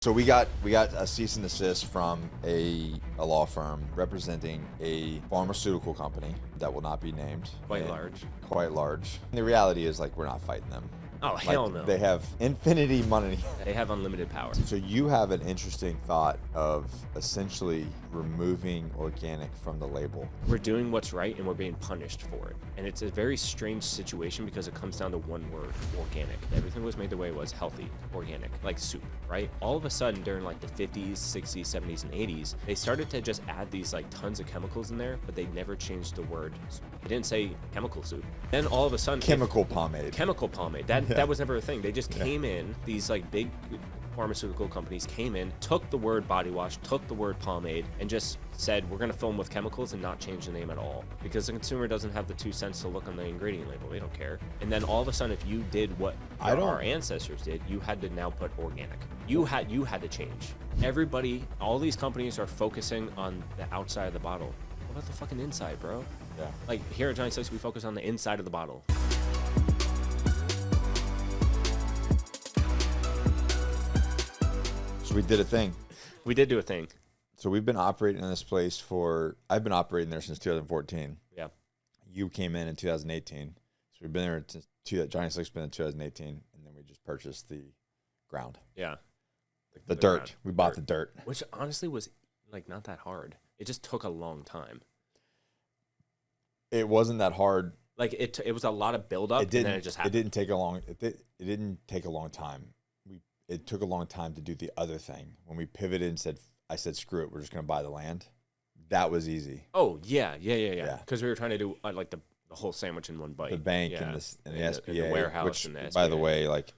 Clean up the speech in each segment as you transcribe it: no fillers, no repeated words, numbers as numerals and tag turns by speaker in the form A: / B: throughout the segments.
A: So we got a cease and desist from a law firm representing a pharmaceutical company that will not be named.
B: Quite large.
A: Quite large. And the reality is, like, we're not fighting them.
B: Oh, hell no.
A: They have infinity money.
B: They have unlimited power.
A: So you have an interesting thought of essentially removing organic from the label.
B: We're doing what's right and we're being punished for it. And it's a very strange situation because it comes down to one word, organic. Everything was made the way it was, healthy, organic, like soup, right? All of a sudden during like the 50s, 60s, 70s, and 80s, they started to just add these like tons of chemicals in there, but they never changed the word. They didn't say chemical soup. Then all of a sudden,
A: chemical pomade.
B: Chemical pomade. That was never a thing. They just came in, these like big pharmaceutical companies came in, took the word body wash, took the word pomade, and just said, we're going to fill them with chemicals and not change the name at all. Because the consumer doesn't have the 2 cents to look on the ingredient label. They don't care. And then all of a sudden, if you did what our ancestors did, you had to now put organic. You had to change. Everybody, all these companies are focusing on the outside of the bottle. What about the fucking inside, bro?
A: Yeah.
B: Like here at Johnny Six, we focus on the inside of the bottle.
A: So we did a thing.
B: We did do a thing.
A: So we've been operating in this place I've been operating there since 2014.
B: Yeah.
A: You came in 2018. So we've been there since Johnny Six been in 2018, and then we just purchased the ground.
B: Yeah.
A: The dirt.
B: Ground.
A: We bought the dirt.
B: Which honestly was like not that hard. It just took a long time.
A: It wasn't that hard.
B: Like it was a lot of build up and then it just happened.
A: It didn't take a long time. It took a long time to do the other thing. When we pivoted and I said, screw it, we're just going to buy the land. That was easy.
B: Oh, yeah. Because we were trying to do like the whole sandwich in one bite.
A: The bank and the SBA.
B: And the warehouse
A: which,
B: and the SBA.
A: By the way, like,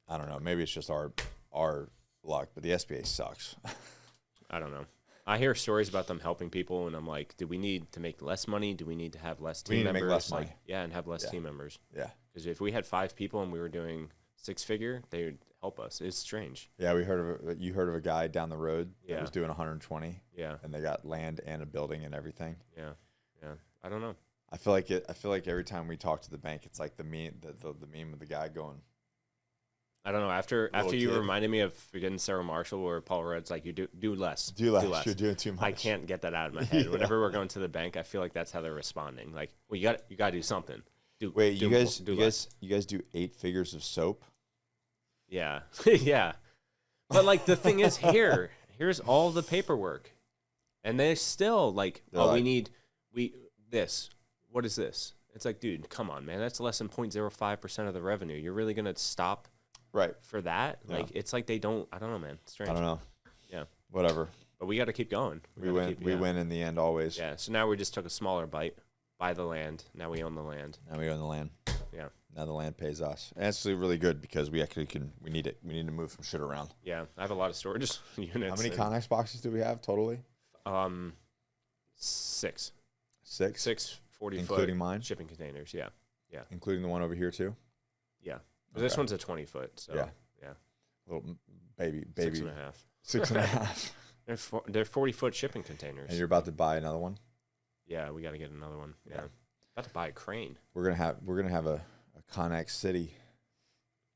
A: I don't know, maybe it's just our luck, but the SBA sucks.
B: I don't know. I hear stories about them helping people, and I'm like, do we need to make less money? Do we need to have less team members?
A: We need to make less money.
B: Yeah, and have less team members.
A: Yeah.
B: Because if we had 5 people and we were doing 6-figure, they would help us. It's strange.
A: Yeah, you heard of a guy down the road that was doing 120.
B: Yeah.
A: And they got land and a building and everything.
B: Yeah. I don't know.
A: I feel like every time we talk to the bank, it's like the meme of the guy going.
B: I don't know. After you reminded me of forgetting Sarah Marshall, where Paul Rudd's like, you do less.
A: Do less. You're doing too much.
B: I can't get that out of my head. Whenever we're going to the bank, I feel like that's how they're responding. Like, well, you got to do something.
A: You guys do 8 figures of soap?
B: Yeah. Yeah. But like the thing is here's all the paperwork. And they're still like, we need this. What is this? It's like, dude, come on, man. That's less than 0.05% of the revenue. You're really going to stop for that? Yeah. Like, it's like they don't, I don't know, man. It's strange.
A: I don't know.
B: Yeah.
A: Whatever.
B: But we got to keep going.
A: We win in the end always.
B: Yeah. So now we just took a smaller bite, buy the land. Now we own the land.
A: Yeah. Now the land pays us. And it's really good because we actually we need it. We need to move some shit around.
B: Yeah. I have a lot of storage units.
A: How many Connex boxes do we have totally?
B: 6.
A: 6?
B: 6 40-foot
A: including mine?
B: Shipping containers. Yeah. Yeah.
A: Including the one over here too?
B: Yeah. But this one's a 20-foot. So yeah.
A: Little baby.
B: 6.5.
A: 6.5.
B: They're 40-foot shipping containers.
A: And you're about to buy another one?
B: Yeah, we got to get another one. Yeah. About to buy a crane.
A: We're gonna have a Connex City.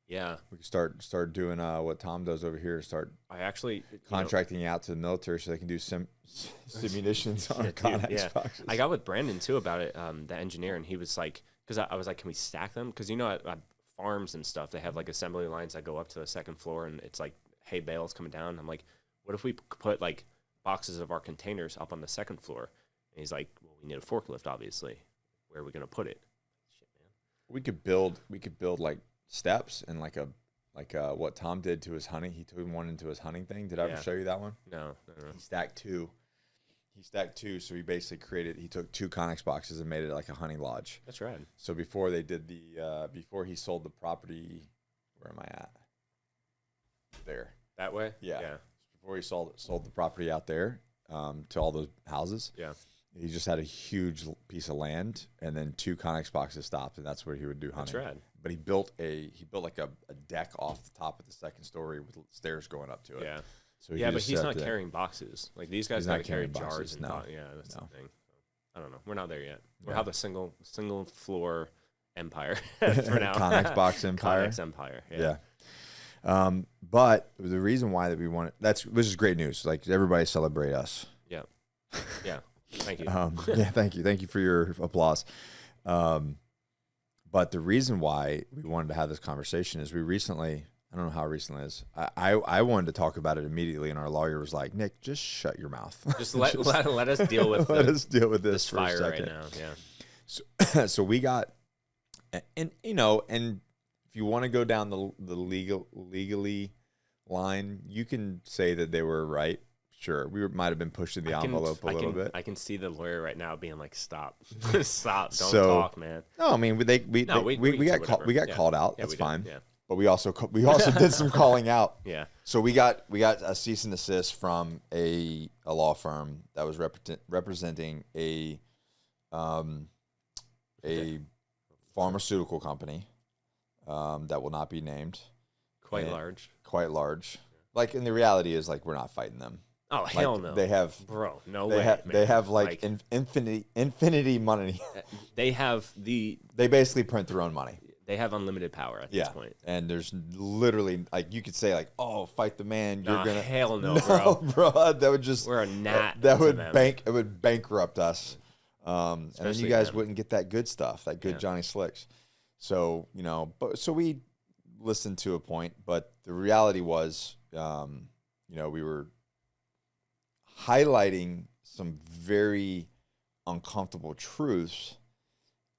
B: Yeah.
A: We can start doing what Tom does over here. I actually contracting out to the military so they can do simulations on Connex boxes.
B: I got with Brandon too about it, the engineer, and he was like, because I was like, can we stack them? Because at farms and stuff, they have like assembly lines that go up to the second floor, and it's like hay bales coming down. I'm like, what if we put like boxes of our containers up on the second floor? And he's like, well, we need a forklift, obviously. Where are we gonna put it? Shit, man.
A: We could build like steps and like what Tom did to his honey. He took one into his hunting thing. Did I ever show you that one?
B: No.
A: He stacked two. So he basically he took 2 Connex boxes and made it like a honey lodge.
B: That's right.
A: So before they did before he sold the property, where am I at? There.
B: That way?
A: Yeah. Before he sold the property out there to all those houses.
B: Yeah.
A: He just had a huge piece of land, and then 2 Connex boxes stopped, and that's where he would do hunting.
B: That's rad.
A: But he built like a deck off the top of the second story with stairs going up to it.
B: Yeah.
A: So
B: but he's not carrying boxes. Like these guys got to carry jars.
A: No.
B: That's the thing. I don't know. We're not there yet. We'll have a single floor empire for now.
A: Connex box empire.
B: Connex empire. Yeah.
A: But the reason why that we want which is great news. Like everybody celebrate us.
B: Yeah. Yeah. Thank you.
A: Yeah, thank you. Thank you for your applause. But the reason why we wanted to have this conversation is we recently, I don't know how recently it is. I wanted to talk about it immediately, and our lawyer was like, Nick, just shut your mouth.
B: Just let us deal with
A: this for
B: fire
A: a second.
B: right now. Yeah.
A: So we got, and if you want to go down the legally line, you can say that they were right. Sure, we might have been pushing the envelope a little bit.
B: I can see the lawyer right now being like, "Stop, stop, don't talk, man."
A: No, I mean we got called out. That's fine.
B: Yeah.
A: But we also did some calling out.
B: Yeah.
A: So we got a cease and desist from a law firm that was representing a pharmaceutical company that will not be named.
B: Quite large.
A: Like, and the reality is, like, we're not fighting them.
B: Oh,
A: like,
B: hell no.
A: They have,
B: bro, no way.
A: They have like infinity money.
B: They
A: basically print their own money.
B: They have unlimited power at this point.
A: And there's literally, like, you could say, like, oh, fight the man. You're gonna
B: hell no,
A: bro. That would just
B: we're a gnat.
A: That would bankrupt us. And then you guys wouldn't get that good stuff, that good Johnny Slicks. So, so we listened to a point, but the reality was, we were highlighting some very uncomfortable truths,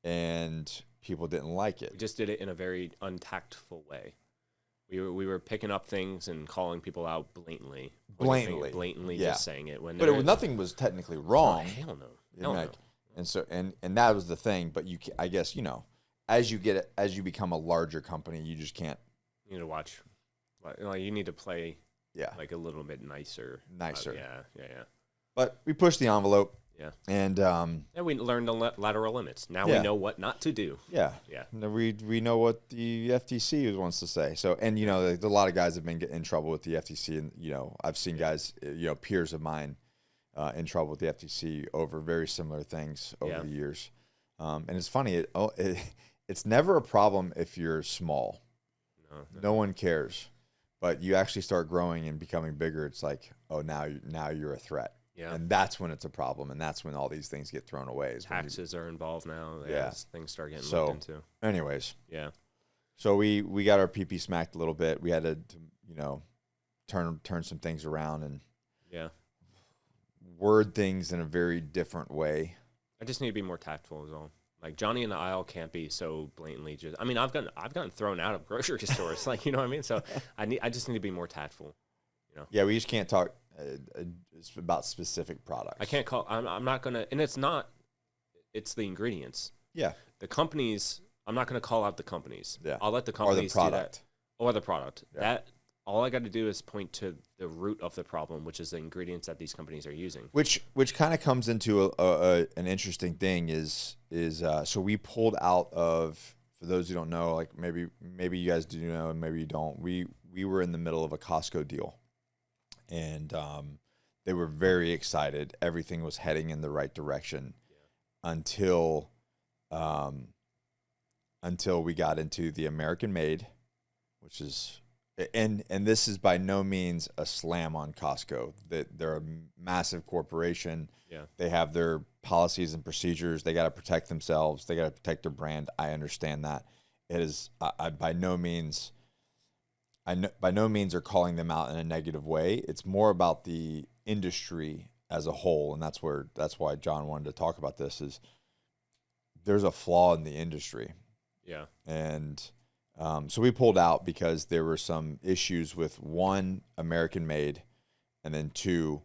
A: and people didn't like it.
B: We just did it in a very untactful way. We were picking up things and calling people out blatantly, just saying it
A: nothing was technically wrong.
B: Oh, hell no.
A: And so and that was the thing. But I guess as you become a larger company, you just can't.
B: You need to watch. You need to play.
A: Yeah.
B: Like a little bit nicer. Yeah.
A: But we pushed the envelope.
B: Yeah.
A: And
B: we learned the lateral limits. Now we know what not to do.
A: Yeah.
B: Yeah.
A: We know what the FTC wants to say. So, and a lot of guys have been in trouble with the FTC, and I've seen guys, peers of mine, in trouble with the FTC over very similar things over the years. And it's funny. It's never a problem if you're small. No one cares. But you actually start growing and becoming bigger. It's like, oh, now you're a threat.
B: Yeah.
A: And that's when it's a problem, and that's when all these things get thrown away.
B: Taxes are involved now. Things start getting looked into.
A: Anyways.
B: Yeah.
A: So we got our PP smacked a little bit. We had to turn some things around and word things in a very different way.
B: I just need to be more tactful is all. Like Johnny in the aisle can't be so blatantly just. I mean, I've gotten thrown out of grocery stores. Like, you know what I mean? So I just need to be more tactful.
A: Yeah, we just can't talk about specific products.
B: I can't call. I'm not gonna. And it's not. It's the ingredients.
A: Yeah.
B: The companies. I'm not gonna call out the companies.
A: Yeah.
B: I'll let the companies do that. Or the product.
A: Yeah.
B: That. All I got to do is point to the root of the problem, which is the ingredients that these companies are using.
A: Which kind of comes into an interesting thing is so we pulled out of, for those who don't know, like maybe you guys do know and maybe you don't. We were in the middle of a Costco deal, and they were very excited. Everything was heading in the right direction until we got into the American made, which is. And this is by no means a slam on Costco. That they're a massive corporation.
B: Yeah.
A: They have their policies and procedures. They got to protect themselves. They got to protect their brand. I understand that. It is by no means are calling them out in a negative way. It's more about the industry as a whole, and that's why John wanted to talk about this. Is there's a flaw in the industry.
B: Yeah.
A: And so we pulled out because there were some issues with one, American made, and then two,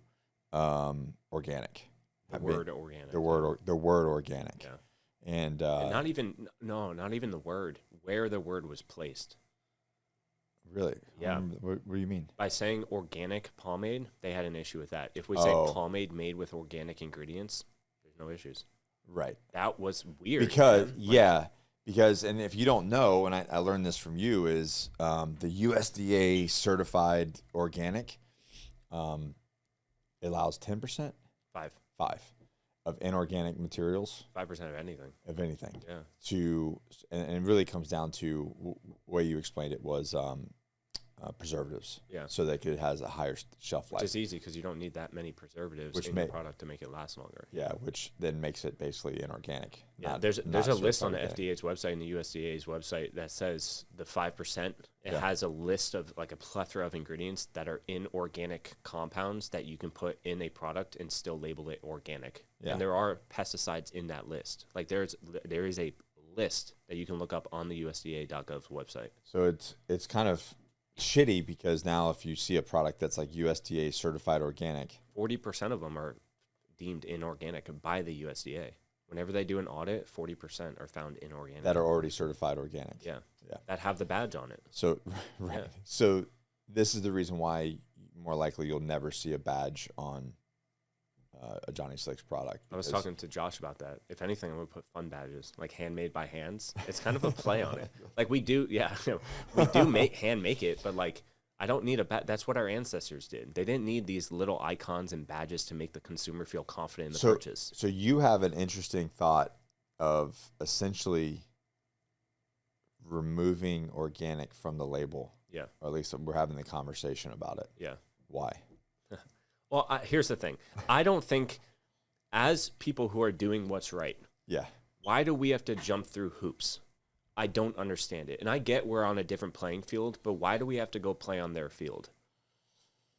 A: organic.
B: The word organic.
A: The word organic.
B: Yeah.
A: And
B: not even the word, where the word was placed.
A: Really?
B: Yeah.
A: What do you mean?
B: By saying organic pomade, they had an issue with that. If we say pomade made with organic ingredients, there's no issues.
A: Right.
B: That was weird.
A: Because, and if you don't know, and I learned this from you, is the USDA certified organic allows 10%?
B: 5
A: of inorganic materials.
B: 5% of anything.
A: Of anything.
B: Yeah.
A: And it really comes down to the way you explained it was preservatives.
B: Yeah.
A: So that it has a higher shelf life.
B: Which is easy because you don't need that many preservatives in your product to make it last longer.
A: Yeah, which then makes it basically inorganic.
B: Yeah, there's a list on the FDA's website and the USDA's website that says the 5%. It has a list of like a plethora of ingredients that are inorganic compounds that you can put in a product and still label it organic. Yeah. And there are pesticides in that list. Like there is a list that you can look up on the USDA.gov website.
A: So it's kind of shitty because now if you see a product that's like USDA certified organic,
B: 40% of them are deemed inorganic by the USDA. Whenever they do an audit, 40% are found inorganic.
A: That are already certified organic.
B: Yeah. That have the badge on it.
A: So, right. Yeah. So this is the reason why more likely you'll never see a badge on a Johnny Slicks product.
B: I was talking to Josh about that. If anything, I'm going to put fun badges, like handmade by hands. It's kind of a play on it. Like we do hand make it, but like I don't need a badge. That's what our ancestors did. They didn't need these little icons and badges to make the consumer feel confident in the purchase.
A: So you have an interesting thought of essentially removing organic from the label.
B: Yeah.
A: Or at least we're having the conversation about it.
B: Yeah.
A: Why?
B: Well, here's the thing. I don't think, as people who are doing what's right, why do we have to jump through hoops? I don't understand it. And I get we're on a different playing field, but why do we have to go play on their field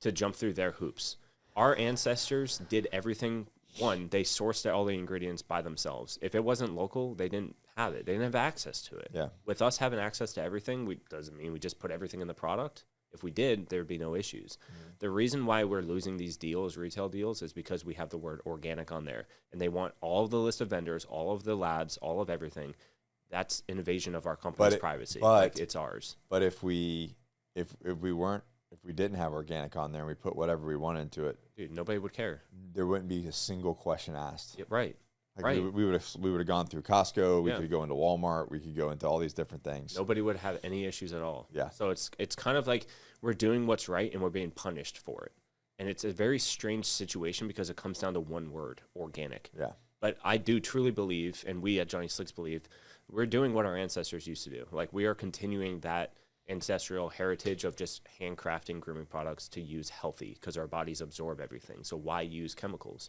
B: to jump through their hoops? Our ancestors did everything. One, they sourced all the ingredients by themselves. If it wasn't local, they didn't have it. They didn't have access to it.
A: Yeah.
B: With us having access to everything, doesn't mean we just put everything in the product. If we did, there'd be no issues. The reason why we're losing these deals, retail deals, is because we have the word organic on there. And they want all of the list of vendors, all of the labs, all of everything. That's invasion of our company's privacy. Like, it's ours.
A: But if we didn't have organic on there and we put whatever we want into it,
B: dude, nobody would care.
A: There wouldn't be a single question asked.
B: Yeah, right.
A: Like
B: right.
A: We would have gone through Costco. We could go into Walmart. We could go into all these different things.
B: Nobody would have any issues at all.
A: Yeah.
B: So it's kind of like we're doing what's right and we're being punished for it. And it's a very strange situation because it comes down to one word, organic.
A: Yeah.
B: But I do truly believe, and we at Johnny Slicks believe, we're doing what our ancestors used to do. Like we are continuing that ancestral heritage of just handcrafting grooming products to use healthy because our bodies absorb everything. So why use chemicals?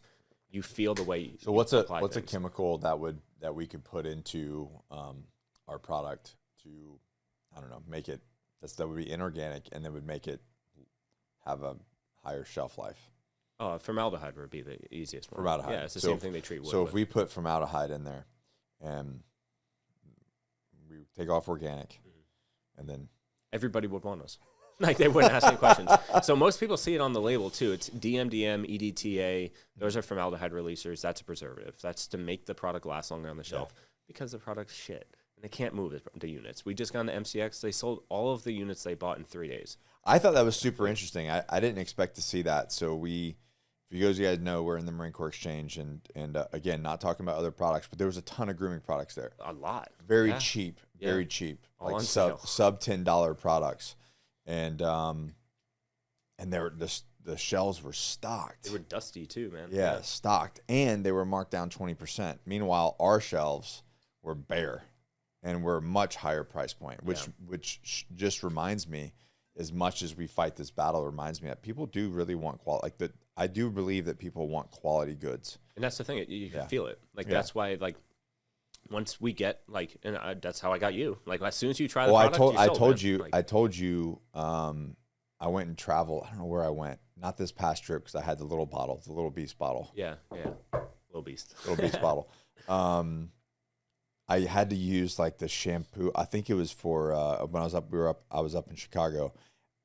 B: You feel the way.
A: So what's a chemical that we could put into our product to, I don't know, make it that would be inorganic and that would make it have a higher shelf life?
B: Formaldehyde would be the easiest one.
A: Formaldehyde.
B: Yeah, it's the same thing they treat wood
A: So
B: with.
A: if we put formaldehyde in there and we take off organic and then
B: everybody would want us. Like they wouldn't ask any questions. So most people see it on the label too. It's DMDM, EDTA. Those are formaldehyde releasers. That's a preservative. That's to make the product last longer on the shelf because the product's shit. And they can't move it to units. We just got on the MCX. They sold all of the units they bought in 3 days.
A: I thought that was super interesting. I didn't expect to see that. So for you guys know, we're in the Marine Corps Exchange and again, not talking about other products, but there was a ton of grooming products there.
B: A lot.
A: Very cheap.
B: All
A: like
B: on
A: sub $10 products. And the shelves were stocked.
B: They were dusty too, man.
A: Yeah, stocked, and they were marked down 20%. Meanwhile, our shelves were bare, and were a much higher price point. Which just reminds me, as much as we fight this battle, reminds me that people do really want quality. Like that, I do believe that people want quality goods.
B: And that's the thing; you can feel it. Like that's why, like. Once we get like, and that's how I got you. Like as soon as you try the product,
A: I told you, I went and traveled. I don't know where I went. Not this past trip because I had the little bottle, the Little Beast bottle.
B: Yeah, Little Beast
A: bottle. I had to use like the shampoo. I think it was for when I was up. I was up in Chicago.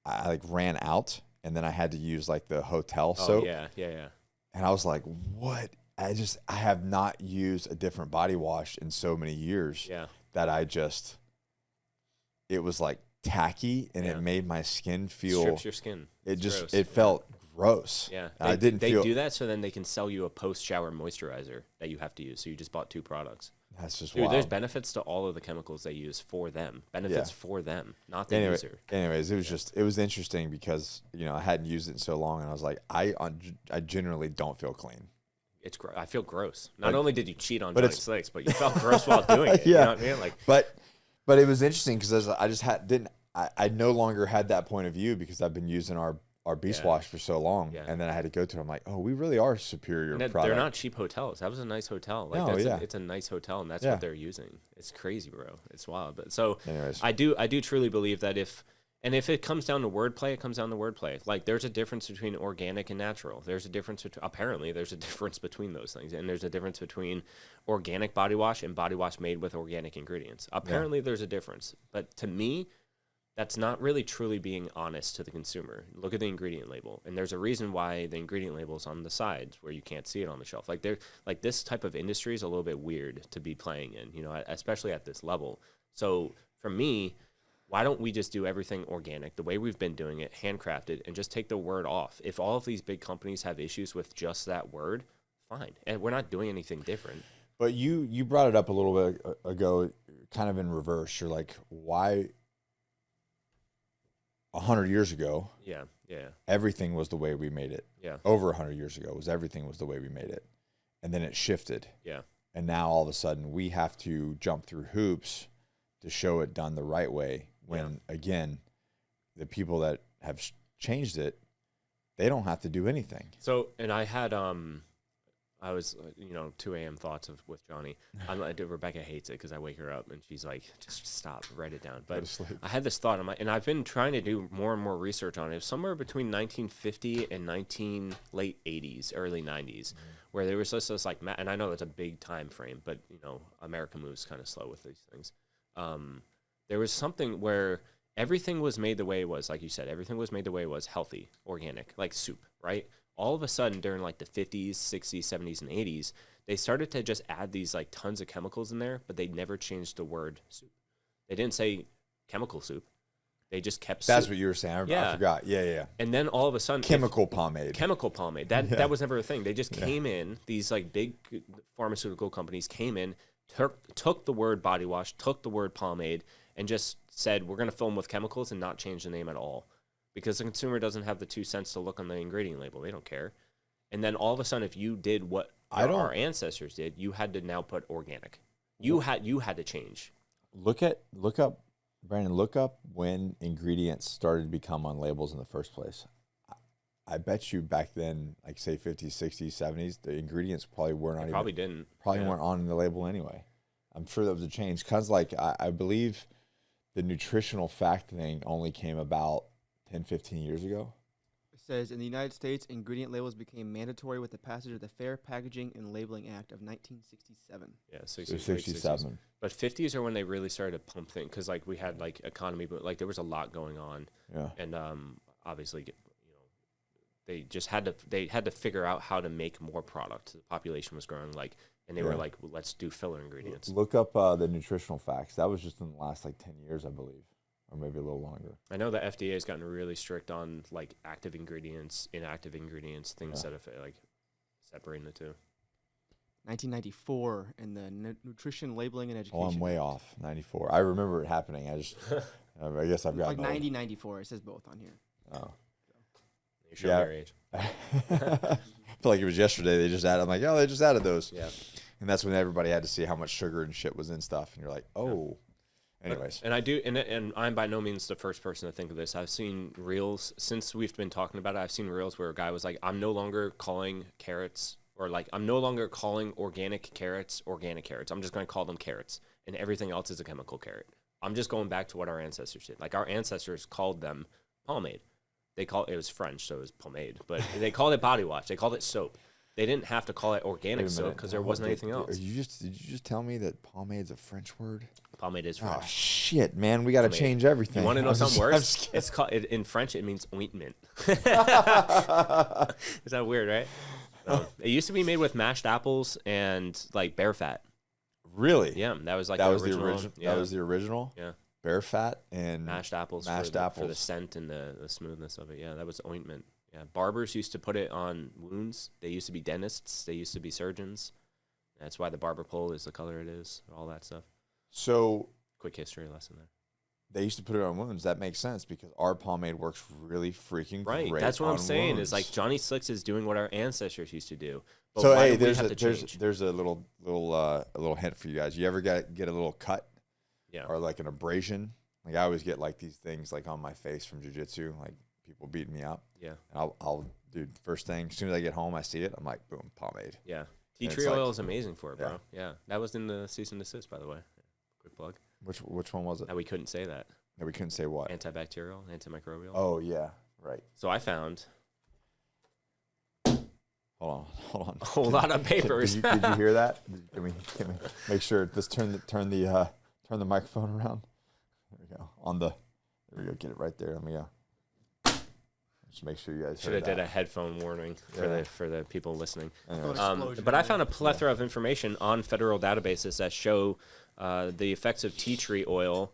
A: I like ran out, and then I had to use like the hotel soap.
B: Yeah.
A: And I was like, what? I have not used a different body wash in so many years.
B: Yeah.
A: That it was like tacky and it made my skin feel.
B: Strips your skin.
A: It felt gross.
B: Yeah.
A: They
B: do that so then they can sell you a post-shower moisturizer that you have to use. So you just bought 2 products.
A: That's just
B: wild. There's benefits to all of the chemicals they use for them. Benefits for them, not the user.
A: Anyways, it was interesting because, I hadn't used it in so long and I was like, I generally don't feel clean.
B: It's I feel gross. Not only did you cheat on Johnny Slicks, but you felt gross while doing it.
A: Yeah.
B: You know what I mean? Like,
A: but it was interesting because I I no longer had that point of view because I've been using our Beast Wash for so long, and then I had to go to it. I'm like, oh, we really are superior product.
B: They're not cheap hotels. That was a nice hotel. Like, it's a nice hotel, and that's what they're using. It's crazy, bro. It's wild. But so anyways. I do truly believe that if it comes down to wordplay, it comes down to wordplay. Like, there's a difference between organic and natural. There's a difference apparently there's a difference between those things, and there's a difference between organic body wash and body wash made with organic ingredients. Apparently, there's a difference, but to me, that's not really truly being honest to the consumer. Look at the ingredient label, and there's a reason why the ingredient label is on the sides where you can't see it on the shelf. Like, this type of industry is a little bit weird to be playing in, you know, especially at this level. So for me, why don't we just do everything organic, the way we've been doing it, handcrafted, and just take the word off? If all of these big companies have issues with just that word, fine, and we're not doing anything different.
A: But you brought it up a little bit ago, kind of in reverse. You're like, why? 100 years ago, everything was the way we made it. Over 100 years ago, everything was the way we made it, and then it shifted. And now all of a sudden, we have to jump through hoops to show it done the right way. When again, the people that have changed it, they don't have to do anything.
B: So, and I had I was, 2 a.m. thoughts with Johnny. Rebecca hates it because I wake her up and she's like, just stop, write it down. But I had this thought, and I've been trying to do more and more research on it. It was somewhere between 1950 and late 80s, early 90s, where there was just this like, and I know it's a big time frame, but America moves kind of slow with these things. There was something where everything was made the way it was, like you said, everything was made the way it was, healthy, organic, like soup, right? All of a sudden, during like the 50s, 60s, 70s, and 80s, they started to just add these like tons of chemicals in there, but they never changed the word soup. They didn't say chemical soup. They just kept soup.
A: That's what you were saying. I forgot. Yeah.
B: And then all of a sudden,
A: chemical pomade.
B: That was never a thing. They just came in. These like big pharmaceutical companies came in, took the word body wash, took the word pomade, and just said, we're going to fill them with chemicals and not change the name at all. Because the consumer doesn't have the 2 cents to look on the ingredient label. They don't care. And then all of a sudden, if you did what our ancestors did, you had to now put organic. You had to change.
A: Look up, Brandon, look up when ingredients started to become on labels in the first place. I bet you back then, like say 50s, 60s, 70s, the ingredients probably weren't weren't on the label anyway. I'm sure that was a change. Because like I believe the nutritional fact thing only came about 10, 15 years ago.
C: It says, in the United States, ingredient labels became mandatory with the passage of the Fair Packaging and Labeling Act of 1967.
B: Yeah,
A: 67.
B: But 50s are when they really started to pump things, because like we had like economy, but like there was a lot going on.
A: Yeah.
B: And obviously, they just had to figure out how to make more product. The population was growing, and they were like, well, let's do filler ingredients.
A: Look up the nutritional facts. That was just in the last like 10 years, I believe. Or maybe a little longer.
B: I know the FDA has gotten really strict on like active ingredients, inactive ingredients, things that have like separating the two.
C: 1994 in the Nutrition Labeling and Education.
A: Oh, I'm way off. 94. I remember it happening. I guess I've got
C: like 90, 94. It says both on here.
A: Oh.
B: You show your age.
A: I feel like it was yesterday. They just added. I'm like, oh, they just added those.
B: Yeah.
A: And that's when everybody had to see how much sugar and shit was in stuff, and you're like, oh. Yeah. Anyways,
B: and I do, and I'm by no means the first person to think of this. I've seen reels since we've been talking about it. I've seen reels where a guy was like, "I'm no longer calling carrots, or like I'm no longer calling organic carrots. I'm just going to call them carrots, and everything else is a chemical carrot. I'm just going back to what our ancestors did. Like our ancestors called them pomade. It was French, so it was pomade, but they called it body wash. They called it soap. They didn't have to call it organic soap because there wasn't anything else.
A: Did you just tell me that pomade's a French word?
B: Pomade is French.
A: Oh shit, man! We got to change everything.
B: You want to know something worse? It's called in French. It means ointment. Is that weird, right? It used to be made with mashed apples and like bear fat.
A: Really?
B: Yeah, that was like
A: the
B: original.
A: Yeah. That was the original.
B: Yeah.
A: Bear fat and
B: mashed apples for the scent and the smoothness of it. Yeah, that was ointment. Yeah, barbers used to put it on wounds. They used to be dentists. They used to be surgeons. That's why the barber pole is the color it is. All that stuff.
A: So,
B: quick history lesson there.
A: They used to put it on wounds. That makes sense because our pomade works really freaking great.
B: Right. That's what I'm saying. Is like Johnny Slicks is doing what our ancestors used to do. But
A: so hey, there's a little hint for you guys. You ever get a little cut?
B: Yeah.
A: Or like an abrasion? Like I always get like these things like on my face from jiu-jitsu, like people beating me up.
B: Yeah.
A: And I'll do first thing. As soon as I get home, I see it. I'm like, boom, pomade.
B: Yeah. Tea
A: And
B: tree
A: it's
B: oil
A: like-
B: is amazing for it, bro. Yeah. That was in the cease and desist, by the way. Quick plug.
A: Which one was it?
B: That we couldn't say that.
A: No, we couldn't say what.
B: Antibacterial, antimicrobial.
A: Oh yeah, right.
B: So I found
A: Hold on.
B: a whole lot of papers.
A: Did you hear that? Can we make sure? Let's turn the microphone around. There we go. There we go. Get it right there. Let me go. Just make sure you guys
B: Should have did a headphone warning for the people listening.
A: Anyways.
B: But I found a plethora of information on federal databases that show the effects of tea tree oil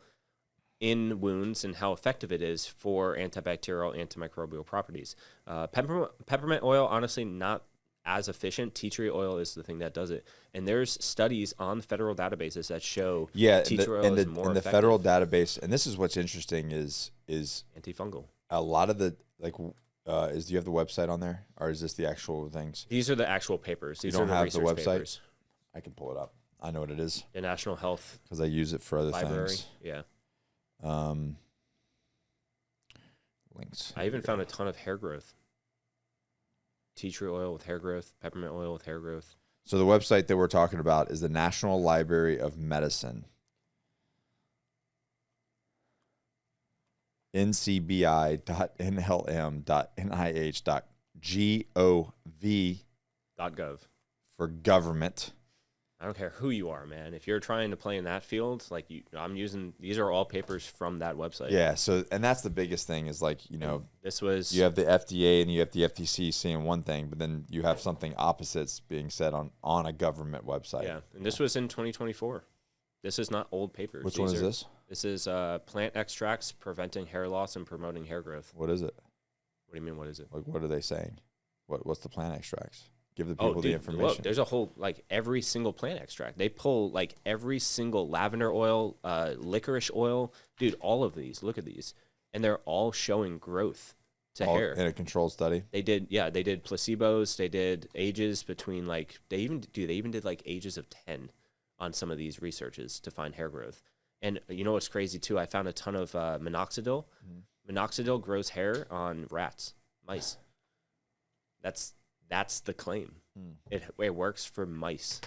B: in wounds and how effective it is for antibacterial, antimicrobial properties. Peppermint oil, honestly, not as efficient. Tea tree oil is the thing that does it. And there's studies on federal databases that show tea tree oil is more
A: in the
B: effective.
A: federal database, and this is what's interesting is
B: Antifungal.
A: a lot of the like do you have the website on there, or is this the actual things?
B: These are the actual papers. These
A: You don't
B: are the
A: have the
B: research
A: website?
B: papers.
A: I can pull it up. I know what it is
B: The National Health
A: because I use it for other
B: Library.
A: things.
B: Yeah.
A: Links.
B: I even found a ton of hair growth. Tea tree oil with hair growth, peppermint oil with hair growth.
A: So the website that we're talking about is the National Library of Medicine. ncbi.nlm.nih.gov
B: .gov.
A: for government.
B: I don't care who you are, man. If you're trying to play in that field, like I'm using, these are all papers from that website.
A: Yeah, so and that's the biggest thing is like,
B: This was
A: you have the FDA and you have the FTC saying one thing, but then you have something opposites being said on a government website.
B: Yeah, and this was in 2024. This is not old papers.
A: Which one is this?
B: This is plant extracts preventing hair loss and promoting hair growth.
A: What is it?
B: What do you mean, what is it?
A: Like, what are they saying? What's the plant extracts? Give the people the information.
B: Look, there's a whole, like, every single plant extract. They pull, like, every single lavender oil, licorice oil. Dude, all of these. Look at these. And they're all showing growth to
A: All
B: hair.
A: in a controlled study.
B: They did placebos. They did ages between, like, they even did, like, ages of 10 on some of these researches to find hair growth. And you know what's crazy, too? I found a ton of minoxidil. Mm-hmm. Minoxidil grows hair on rats, mice. That's the claim. It works for mice.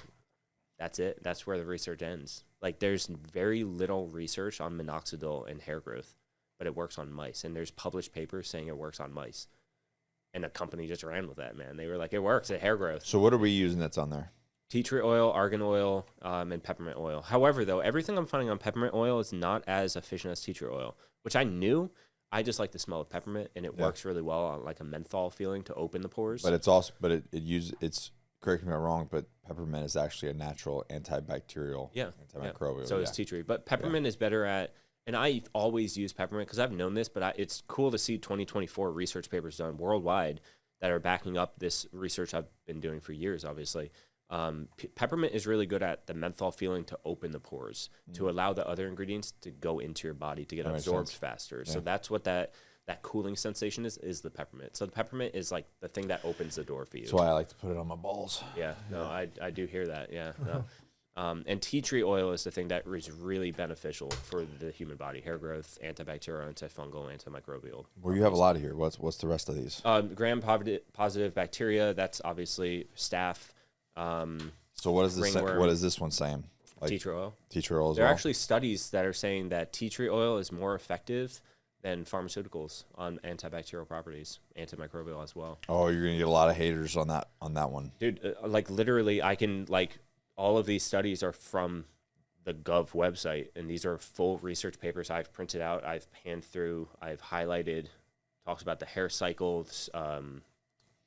B: That's it. That's where the research ends. Like, there's very little research on minoxidil and hair growth, but it works on mice. And there's published papers saying it works on mice. And a company just ran with that, man. They were like, it works at hair growth.
A: So what are we using that's on there?
B: Tea tree oil, argan oil, and peppermint oil. However, though, everything I'm finding on peppermint oil is not as efficient as tea tree oil, which I knew. I just like the smell of peppermint, and it works really well on like a menthol feeling to open the pores.
A: But it's also, it's correct me if I'm wrong, but peppermint is actually a natural antibacterial, antimicrobial.
B: So is tea tree. But peppermint is better at, and I always use peppermint because I've known this, but it's cool to see 2024 research papers done worldwide that are backing up this research I've been doing for years, obviously. Peppermint is really good at the menthol feeling to open the pores, to allow the other ingredients to go into your body to get absorbed faster. Yeah. So that's what that cooling sensation is the peppermint. So the peppermint is like the thing that opens the door for you.
A: That's why I like to put it on my balls.
B: Yeah, no, I do hear that. Yeah. No. And tea tree oil is the thing that is really beneficial for the human body: hair growth, antibacterial, antifungal, antimicrobial.
A: Well, you have a lot of here. What's the rest of these?
B: Gram-positive bacteria. That's obviously staph.
A: So what is this? What is this one saying? Like
B: tea tree oil.
A: Tea tree oil as
B: there
A: well?
B: are actually studies that are saying that tea tree oil is more effective than pharmaceuticals on antibacterial properties, antimicrobial as well.
A: Oh, you're gonna get a lot of haters on that one,
B: dude. Like literally, I can all of these studies are from the Gov website, and these are full research papers I've printed out, I've panned through, I've highlighted, talks about the hair cycles,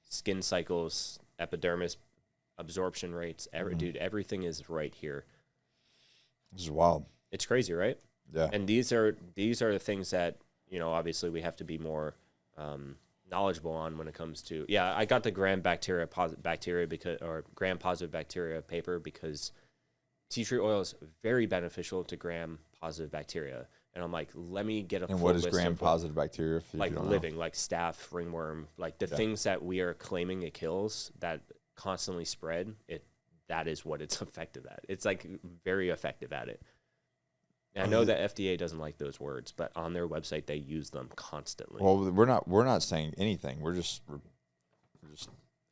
B: skin cycles, epidermis absorption rates. Dude, everything is right here.
A: This is wild.
B: It's crazy, right?
A: Yeah.
B: And these are the things that, obviously we have to be more knowledgeable on when it comes to. Yeah, I got the gram-positive bacteria paper because tea tree oil is very beneficial to gram-positive bacteria. And I'm like, let me get a full list.
A: And what is gram-positive bacteria? If
B: like living, like staph, ringworm, like the things that we are claiming it kills that constantly spread, that is what it's effective at. It's like very effective at it. And I know that FDA doesn't like those words, but on their website they use them constantly.
A: Well, we're not saying anything. We're just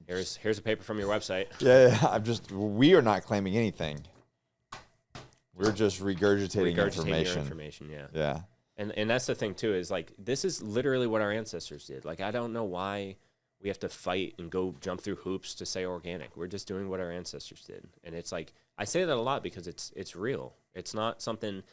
B: Here's a paper from your website.
A: yeah. We are not claiming anything. We're just regurgitating
B: Your
A: information.
B: information, yeah.
A: Yeah.
B: And that's the thing too, is like this is literally what our ancestors did. Like I don't know why we have to fight and go jump through hoops to say organic. We're just doing what our ancestors did. And it's like I say that a lot because it's real. It's not something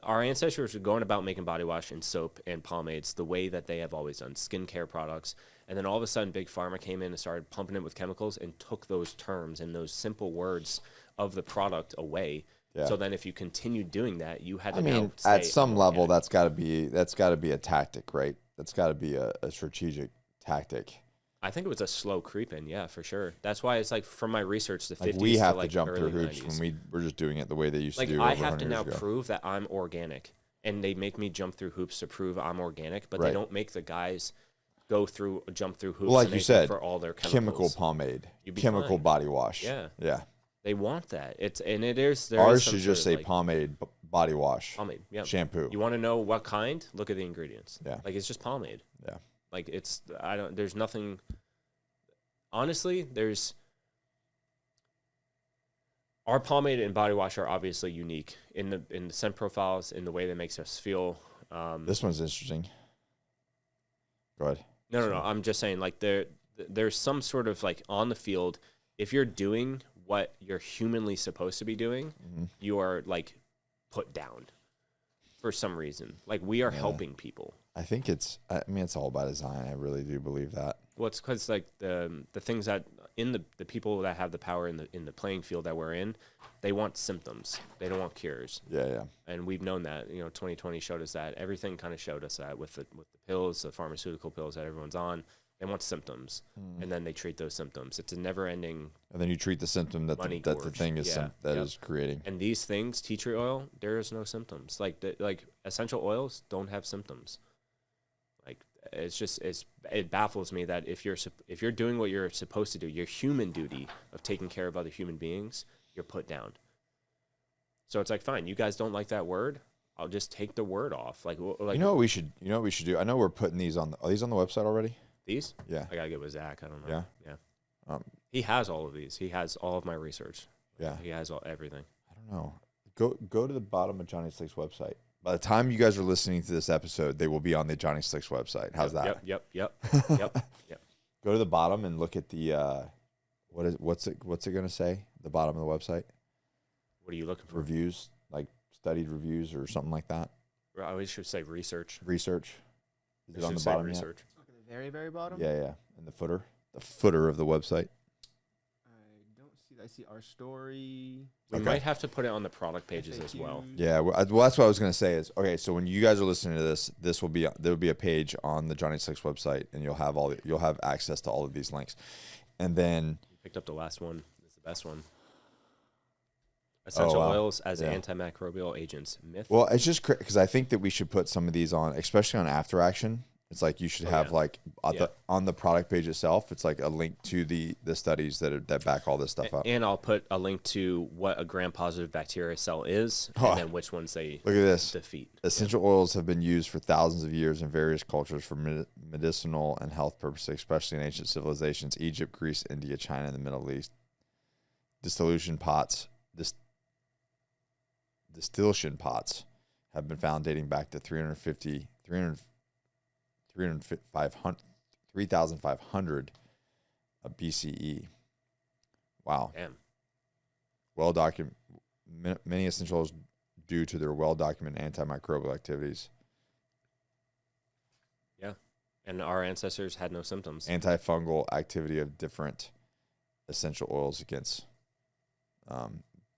B: our ancestors were going about making body wash and soap and pomades the way that they have always done, skincare products. And then all of a sudden Big Pharma came in and started pumping it with chemicals and took those terms and those simple words of the product away.
A: Yeah.
B: So then if you continue doing that, you had to
A: I mean,
B: now say
A: at some level,
B: organic.
A: that's got to be a tactic, right? That's got to be a strategic tactic.
B: I think it was a slow creep in, yeah, for sure. That's why it's like from my research, the 50s
A: Like we have
B: to like
A: jump through
B: early
A: hoops
B: 90s.
A: when we're just doing it the way they used
B: Like
A: to do.
B: I
A: over
B: have to
A: 100
B: now
A: years ago.
B: prove that I'm organic, and they make me jump through hoops to prove I'm organic, but
A: Right.
B: they don't make the guys jump through hoops.
A: Well, like
B: and
A: you
B: anything
A: said,
B: for all their
A: chemical
B: chemicals.
A: pomade,
B: You'd be
A: chemical
B: fine.
A: body wash.
B: Yeah.
A: Yeah.
B: They want that. There
A: Ours
B: is some
A: should just
B: sort
A: say
B: of, like,
A: pomade, body wash,
B: pomade. Yeah.
A: shampoo.
B: You want to know what kind? Look at the ingredients.
A: Yeah.
B: Like it's just pomade.
A: Yeah.
B: Like there's nothing. Honestly, our pomade and body wash are obviously unique in the scent profiles, in the way that makes us feel.
A: This one's interesting. Go ahead.
B: No. I'm just saying, like there's some sort of like on the field, if you're doing what you're humanly supposed to be doing, you are like put down for some reason. Like we are helping people.
A: I think it's all by design. I really do believe that.
B: Well, it's because like the things that in the people that have the power in the playing field that we're in, they want symptoms. They don't want cures.
A: Yeah.
B: And we've known that. 2020 showed us that. Everything kind of showed us that with the pills, the pharmaceutical pills that everyone's on. They want symptoms, and then they treat those symptoms. It's a never-ending.
A: And then you treat the symptom that
B: Money
A: the
B: gorge.
A: thing is
B: Yeah.
A: is creating.
B: And these things, tea tree oil, there is no symptoms. Like essential oils don't have symptoms. Like it baffles me that if you're doing what you're supposed to do, your human duty of taking care of other human beings, you're put down. So it's like, fine, you guys don't like that word, I'll just take the word off. Like
A: You know what we should do? I know we're putting these on. Are these on the website already?
B: these?
A: Yeah.
B: I gotta get with Zach. I don't know.
A: Yeah?
B: Yeah. He has all of these. He has all of my research.
A: Yeah.
B: He has everything.
A: I don't know. Go to the bottom of Johnny Slick's website. By the time you guys are listening to this episode, they will be on the Johnny Slick's website. How's that?
B: Yep.
A: Go to the bottom and look at the what's it going to say? The bottom of the website.
B: What are you looking for?
A: Reviews, like studied reviews or something like that.
B: I always should say research.
A: Research. Is
B: It
A: it on
B: should
A: the
B: say
A: bottom yet?
B: research.
C: Look at the very, very bottom.
A: Yeah. In the footer of the website.
C: I don't see that. I see our story.
B: We
A: Okay.
B: might have to put it on the product pages as well.
C: FAQs.
A: Yeah, well, that's what I was going to say is, okay, so when you guys are listening to this, there will be a page on the Johnny Slicks website, and you'll have access to all of these links. And then
B: You picked up the last one. It's the best one. Essential
A: wow.
B: oils as
A: Yeah.
B: antimicrobial agents. Myth.
A: well, it's just because I think that we should put some of these on, especially on After Action. It's like you should have
B: yeah.
A: like
B: Yeah.
A: on the product page itself, it's like a link to the studies that back all this stuff up.
B: And I'll put a link to what a gram-positive bacteria cell is,
A: Oh.
B: and then which ones they
A: Look at this.
B: defeat.
A: Essential oils have been used for thousands of years in various cultures for medicinal and health purposes, especially in ancient civilizations: Egypt, Greece, India, China, and the Middle East. Distillation pots have been found dating back to 3,500 BCE. Wow.
B: Damn.
A: Well documented. Many essential oils due to their well-documented antimicrobial activities.
B: Yeah. And our ancestors had no symptoms.
A: Antifungal activity of different essential oils against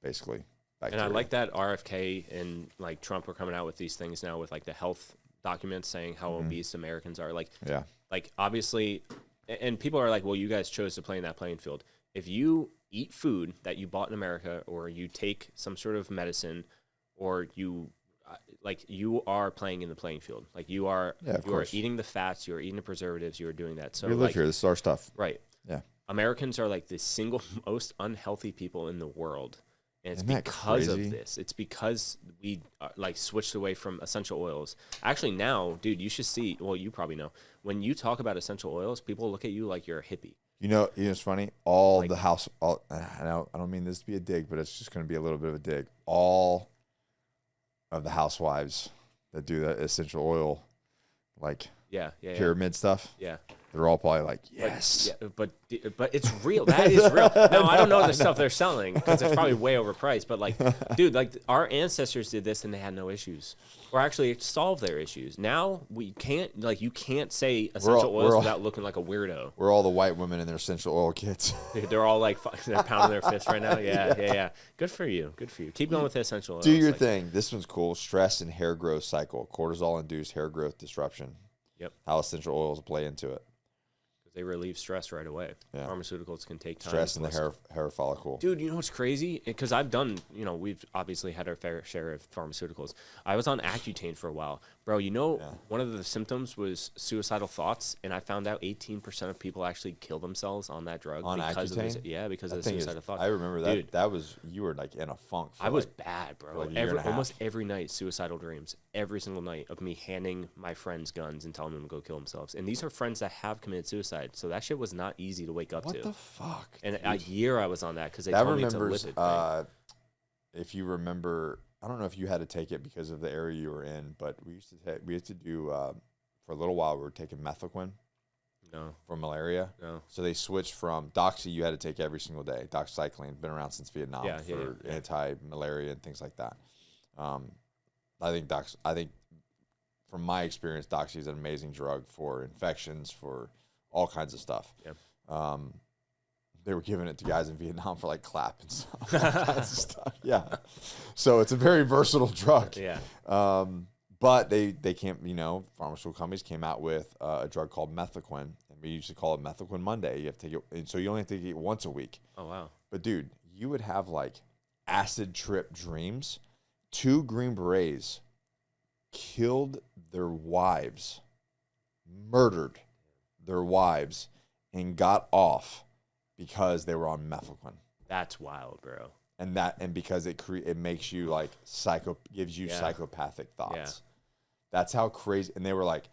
A: basically bacteria.
B: And I like that RFK and like Trump are coming out with these things now with like the health documents saying how obese Americans are. Like obviously, and people are like, well, you guys chose to play in that playing field. If you eat food that you bought in America, or you take some sort of medicine, or you are playing in the playing field. Like you are eating the fats, you are eating the preservatives, you are doing that. So
A: we live here. This is our stuff.
B: Right.
A: Yeah.
B: Americans are like the single most unhealthy people in the world. And it's
A: Isn't that
B: because
A: crazy?
B: of this. It's because we like switched away from essential oils. Actually, now, dude, you should see. Well, you probably know when you talk about essential oils, people look at you like you're a hippie.
A: You know, it's funny. I don't mean this to be a dig, but it's just going to be a little bit of a dig. All of the housewives that do that essential oil, like pyramid stuff, they're all probably like, yes.
B: But it's real. That is real. Now, I don't know the stuff they're selling because it's probably way overpriced. But like, dude, like our ancestors did this and they had no issues, or actually it solved their issues. Now we can't, like, you can't say essential oils without looking like a weirdo.
A: We're all the white women in their essential oil kits.
B: Dude, they're all like, they're pounding their fists right now. Yeah. Good for you. Keep going with the essential oils.
A: Do your thing. This one's cool. Stress and hair growth cycle. Cortisol-induced hair growth disruption.
B: Yep.
A: How essential oils play into it.
B: They relieve stress right away.
A: Yeah.
B: Pharmaceuticals can take time.
A: Stress in the hair follicle.
B: Dude, you know what's crazy? Because I've done, we've obviously had our fair share of pharmaceuticals. I was on Accutane for a while. Bro, one of the symptoms was suicidal thoughts, and I found out 18% of people actually kill themselves on that drug.
A: On Accutane?
B: Because of the suicidal thoughts.
A: I remember that.
B: Dude,
A: that was, you were like in a funk.
B: I was bad, bro.
A: Like
B: almost every night, suicidal dreams. Every single night of me handing my friends guns and telling them to go kill themselves. And these are friends that have committed suicide. So that shit was not easy to wake up to.
A: What the fuck?
B: And a year I was on that because they told me it's a lipid thing.
A: If you remember, I don't know if you had to take it because of the area you were in, but we used to do for a little while we were taking methylquine.
B: No.
A: For malaria.
B: No. So
A: they switched from doxy you had to take every single day. Doxycycline, been around since Vietnam for anti-malaria and things like that. I think from my experience, doxy is an amazing drug for infections, for all kinds of stuff.
B: Yeah.
A: They were giving it to guys in Vietnam for like clap and stuff. All kinds of stuff. Yeah. So it's a very versatile drug.
B: Yeah.
A: But they came, pharmaceutical companies came out with a drug called methylquine, and we used to call it methylquine Monday. You have to take it, and so you only have to take it once a week.
B: Oh wow!
A: But dude, you would have like acid trip dreams. 2 Green Berets killed their wives, murdered their wives, and got off because they were on methylquine.
B: That's wild, bro.
A: And because it makes you like gives you psychopathic thoughts.
B: Yeah.
A: That's how crazy. And they were like,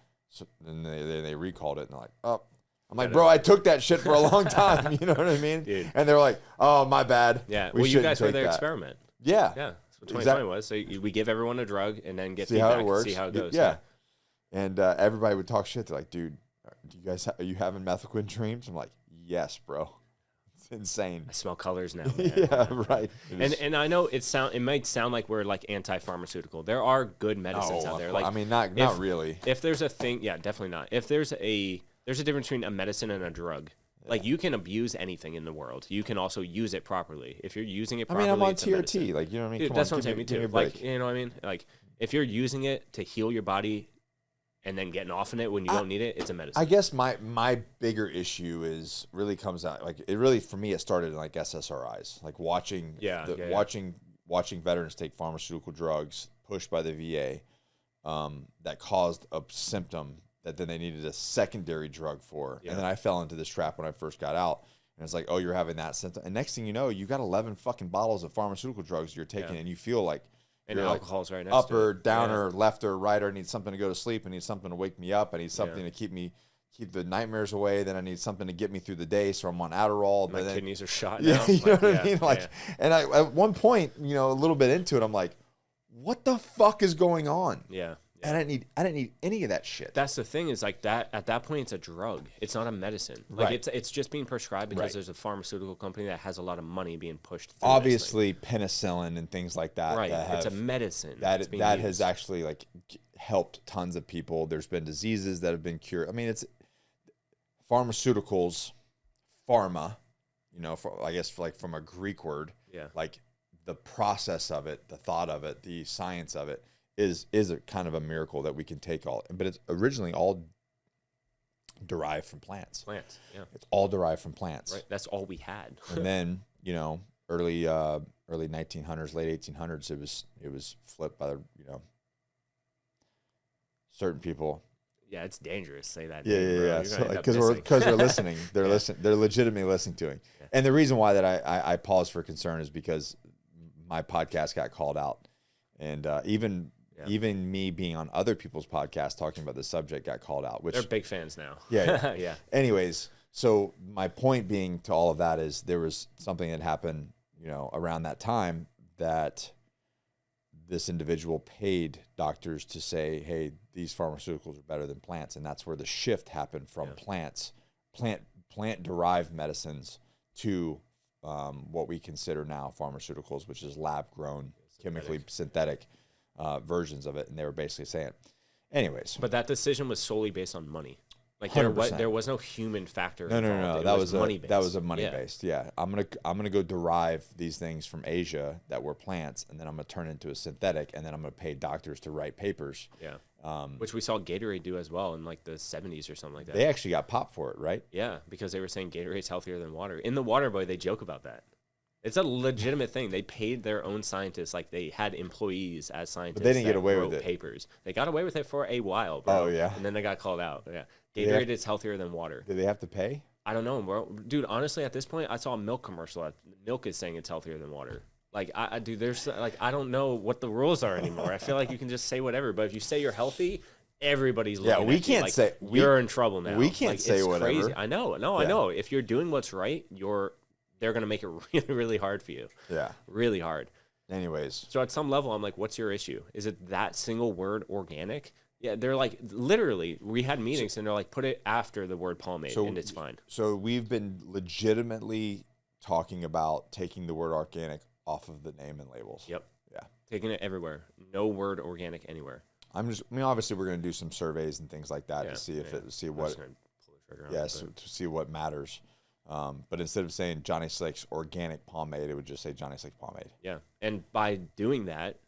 A: and they recalled it, and they're like, oh, I'm like, bro, I took that shit for a long time. You know what I mean?
B: Dude.
A: And they're like, oh, my bad.
B: Yeah. Well, you guys were their experiment.
A: Yeah.
B: Yeah. That's what 2020 was. So we give everyone a drug and then get feedback and see how it goes.
A: Yeah. And everybody would talk shit. They're like, dude, are you having methylquine dreams? I'm like, yes, bro. It's insane.
B: I smell colors now, man.
A: Yeah, right.
B: And I know it might sound like we're like anti-pharmaceutical. There are good medicines out there. Like,
A: I mean, not really.
B: If there's a thing, yeah, definitely not. If there's a difference between a medicine and a drug. Yeah. Like, you can abuse anything in the world. You can also use it properly. If you're using it properly,
A: I'm on
B: it's
A: TRT. Like, you know what I mean?
B: Dude, that's what I'm saying. Me too. Like, you know what I mean? Like, if you're using it to heal your body and then getting off in it when you don't need it, it's a medicine.
A: I guess my bigger issue comes out, like, it really, for me, it started in like SSRIs, like watching veterans take pharmaceutical drugs pushed by the VA that caused a symptom that then they needed a secondary drug for. Yeah. And then I fell into this trap when I first got out. And it's like, oh, you're having that symptom. And next thing you know, you got 11 fucking bottles of pharmaceutical drugs you're taking, and you feel like,
B: and alcohol's right next
A: up
B: to
A: or
B: it.
A: down or left or right, or I need something to go to sleep. I need something to wake me up. I need something to keep the nightmares away. Then I need something to get me through the day. So I'm on Adderall.
B: My kidneys are shot
A: yeah,
B: now.
A: You know what I mean? Like, and I, at one point, a little bit into it, I'm like, what the fuck is going on?
B: Yeah.
A: And I didn't need any of that shit.
B: That's the thing, is like that at that point it's a drug. It's not a medicine. Like, it's just being prescribed because there's a pharmaceutical company that has a lot of money being pushed through.
A: Obviously penicillin and things like that.
B: Right. It's a medicine.
A: That has actually like helped tons of people. There's been diseases that have been cured. I mean, it's pharmaceuticals, pharma, I guess like from a Greek word.
B: Yeah.
A: Like the process of it, the thought of it, the science of it is a kind of a miracle that we can take all, but it's originally all derived from plants.
B: Plants, yeah.
A: It's all derived from plants.
B: Right. That's all we had.
A: And then, early 1900s, late 1800s, it was flipped by certain people.
B: Yeah, it's dangerous to say that.
A: Yeah. Because they're listening. They're legitimately listening to it. Yeah. And the reason why that I pause for concern is because my podcast got called out, and even me being on other people's podcasts talking about this subject got called out. Which
B: they're big fans now.
A: Yeah.
B: Yeah.
A: Anyways, so my point being to all of that is there was something that happened, around that time that this individual paid doctors to say, hey, these pharmaceuticals are better than plants. And that's where the shift happened from plant-derived medicines to what we consider now pharmaceuticals, which is lab-grown, chemically synthetic versions of it. And they were basically saying, anyways.
B: But that decision was solely based on money. Like
A: 100%.
B: there was no human factor.
A: No. That was money based. That was a money based. Yeah. I'm gonna go derive these things from Asia that were plants, and then I'm gonna turn it into a synthetic, and then I'm gonna pay doctors to write papers.
B: Yeah. Which we saw Gatorade do as well in like the 70s or something like that.
A: They actually got popped for it, right?
B: Yeah, because they were saying Gatorade's healthier than water. In the Water Boy, they joke about that. It's a legitimate thing. They paid their own scientists, like they had employees as scientists.
A: But they didn't get away with it.
B: Papers. They got away with it for a while, bro.
A: Oh yeah.
B: And then they got called out. Yeah. Gatorade is healthier than water.
A: Do they have to pay?
B: I don't know, bro. Dude, honestly, at this point, I saw a milk commercial. Milk is saying it's healthier than water. Like, there's like, I don't know what the rules are anymore. I feel like you can just say whatever, but if you say you're healthy, everybody's looking
A: we
B: at
A: can't
B: you like,
A: say
B: you're in trouble now.
A: We can't
B: like,
A: say
B: it's
A: whatever.
B: Crazy. I know. I know. If you're doing what's right, they're gonna make it really, really hard for you.
A: Yeah,
B: really hard.
A: Anyways,
B: so at some level, I'm like, what's your issue? Is it that single word organic? Yeah, they're like, literally, we had meetings and they're like, put it after the word pomade and it's fine.
A: So we've been legitimately talking about taking the word organic off of the name and labels.
B: Yep.
A: Yeah.
B: Taking it everywhere. No word organic anywhere.
A: Obviously we're going to do some surveys and things like that to see to see what matters. But instead of saying Johnny Slick's organic pomade, it would just say Johnny Slick's pomade.
B: Yeah. And by doing that,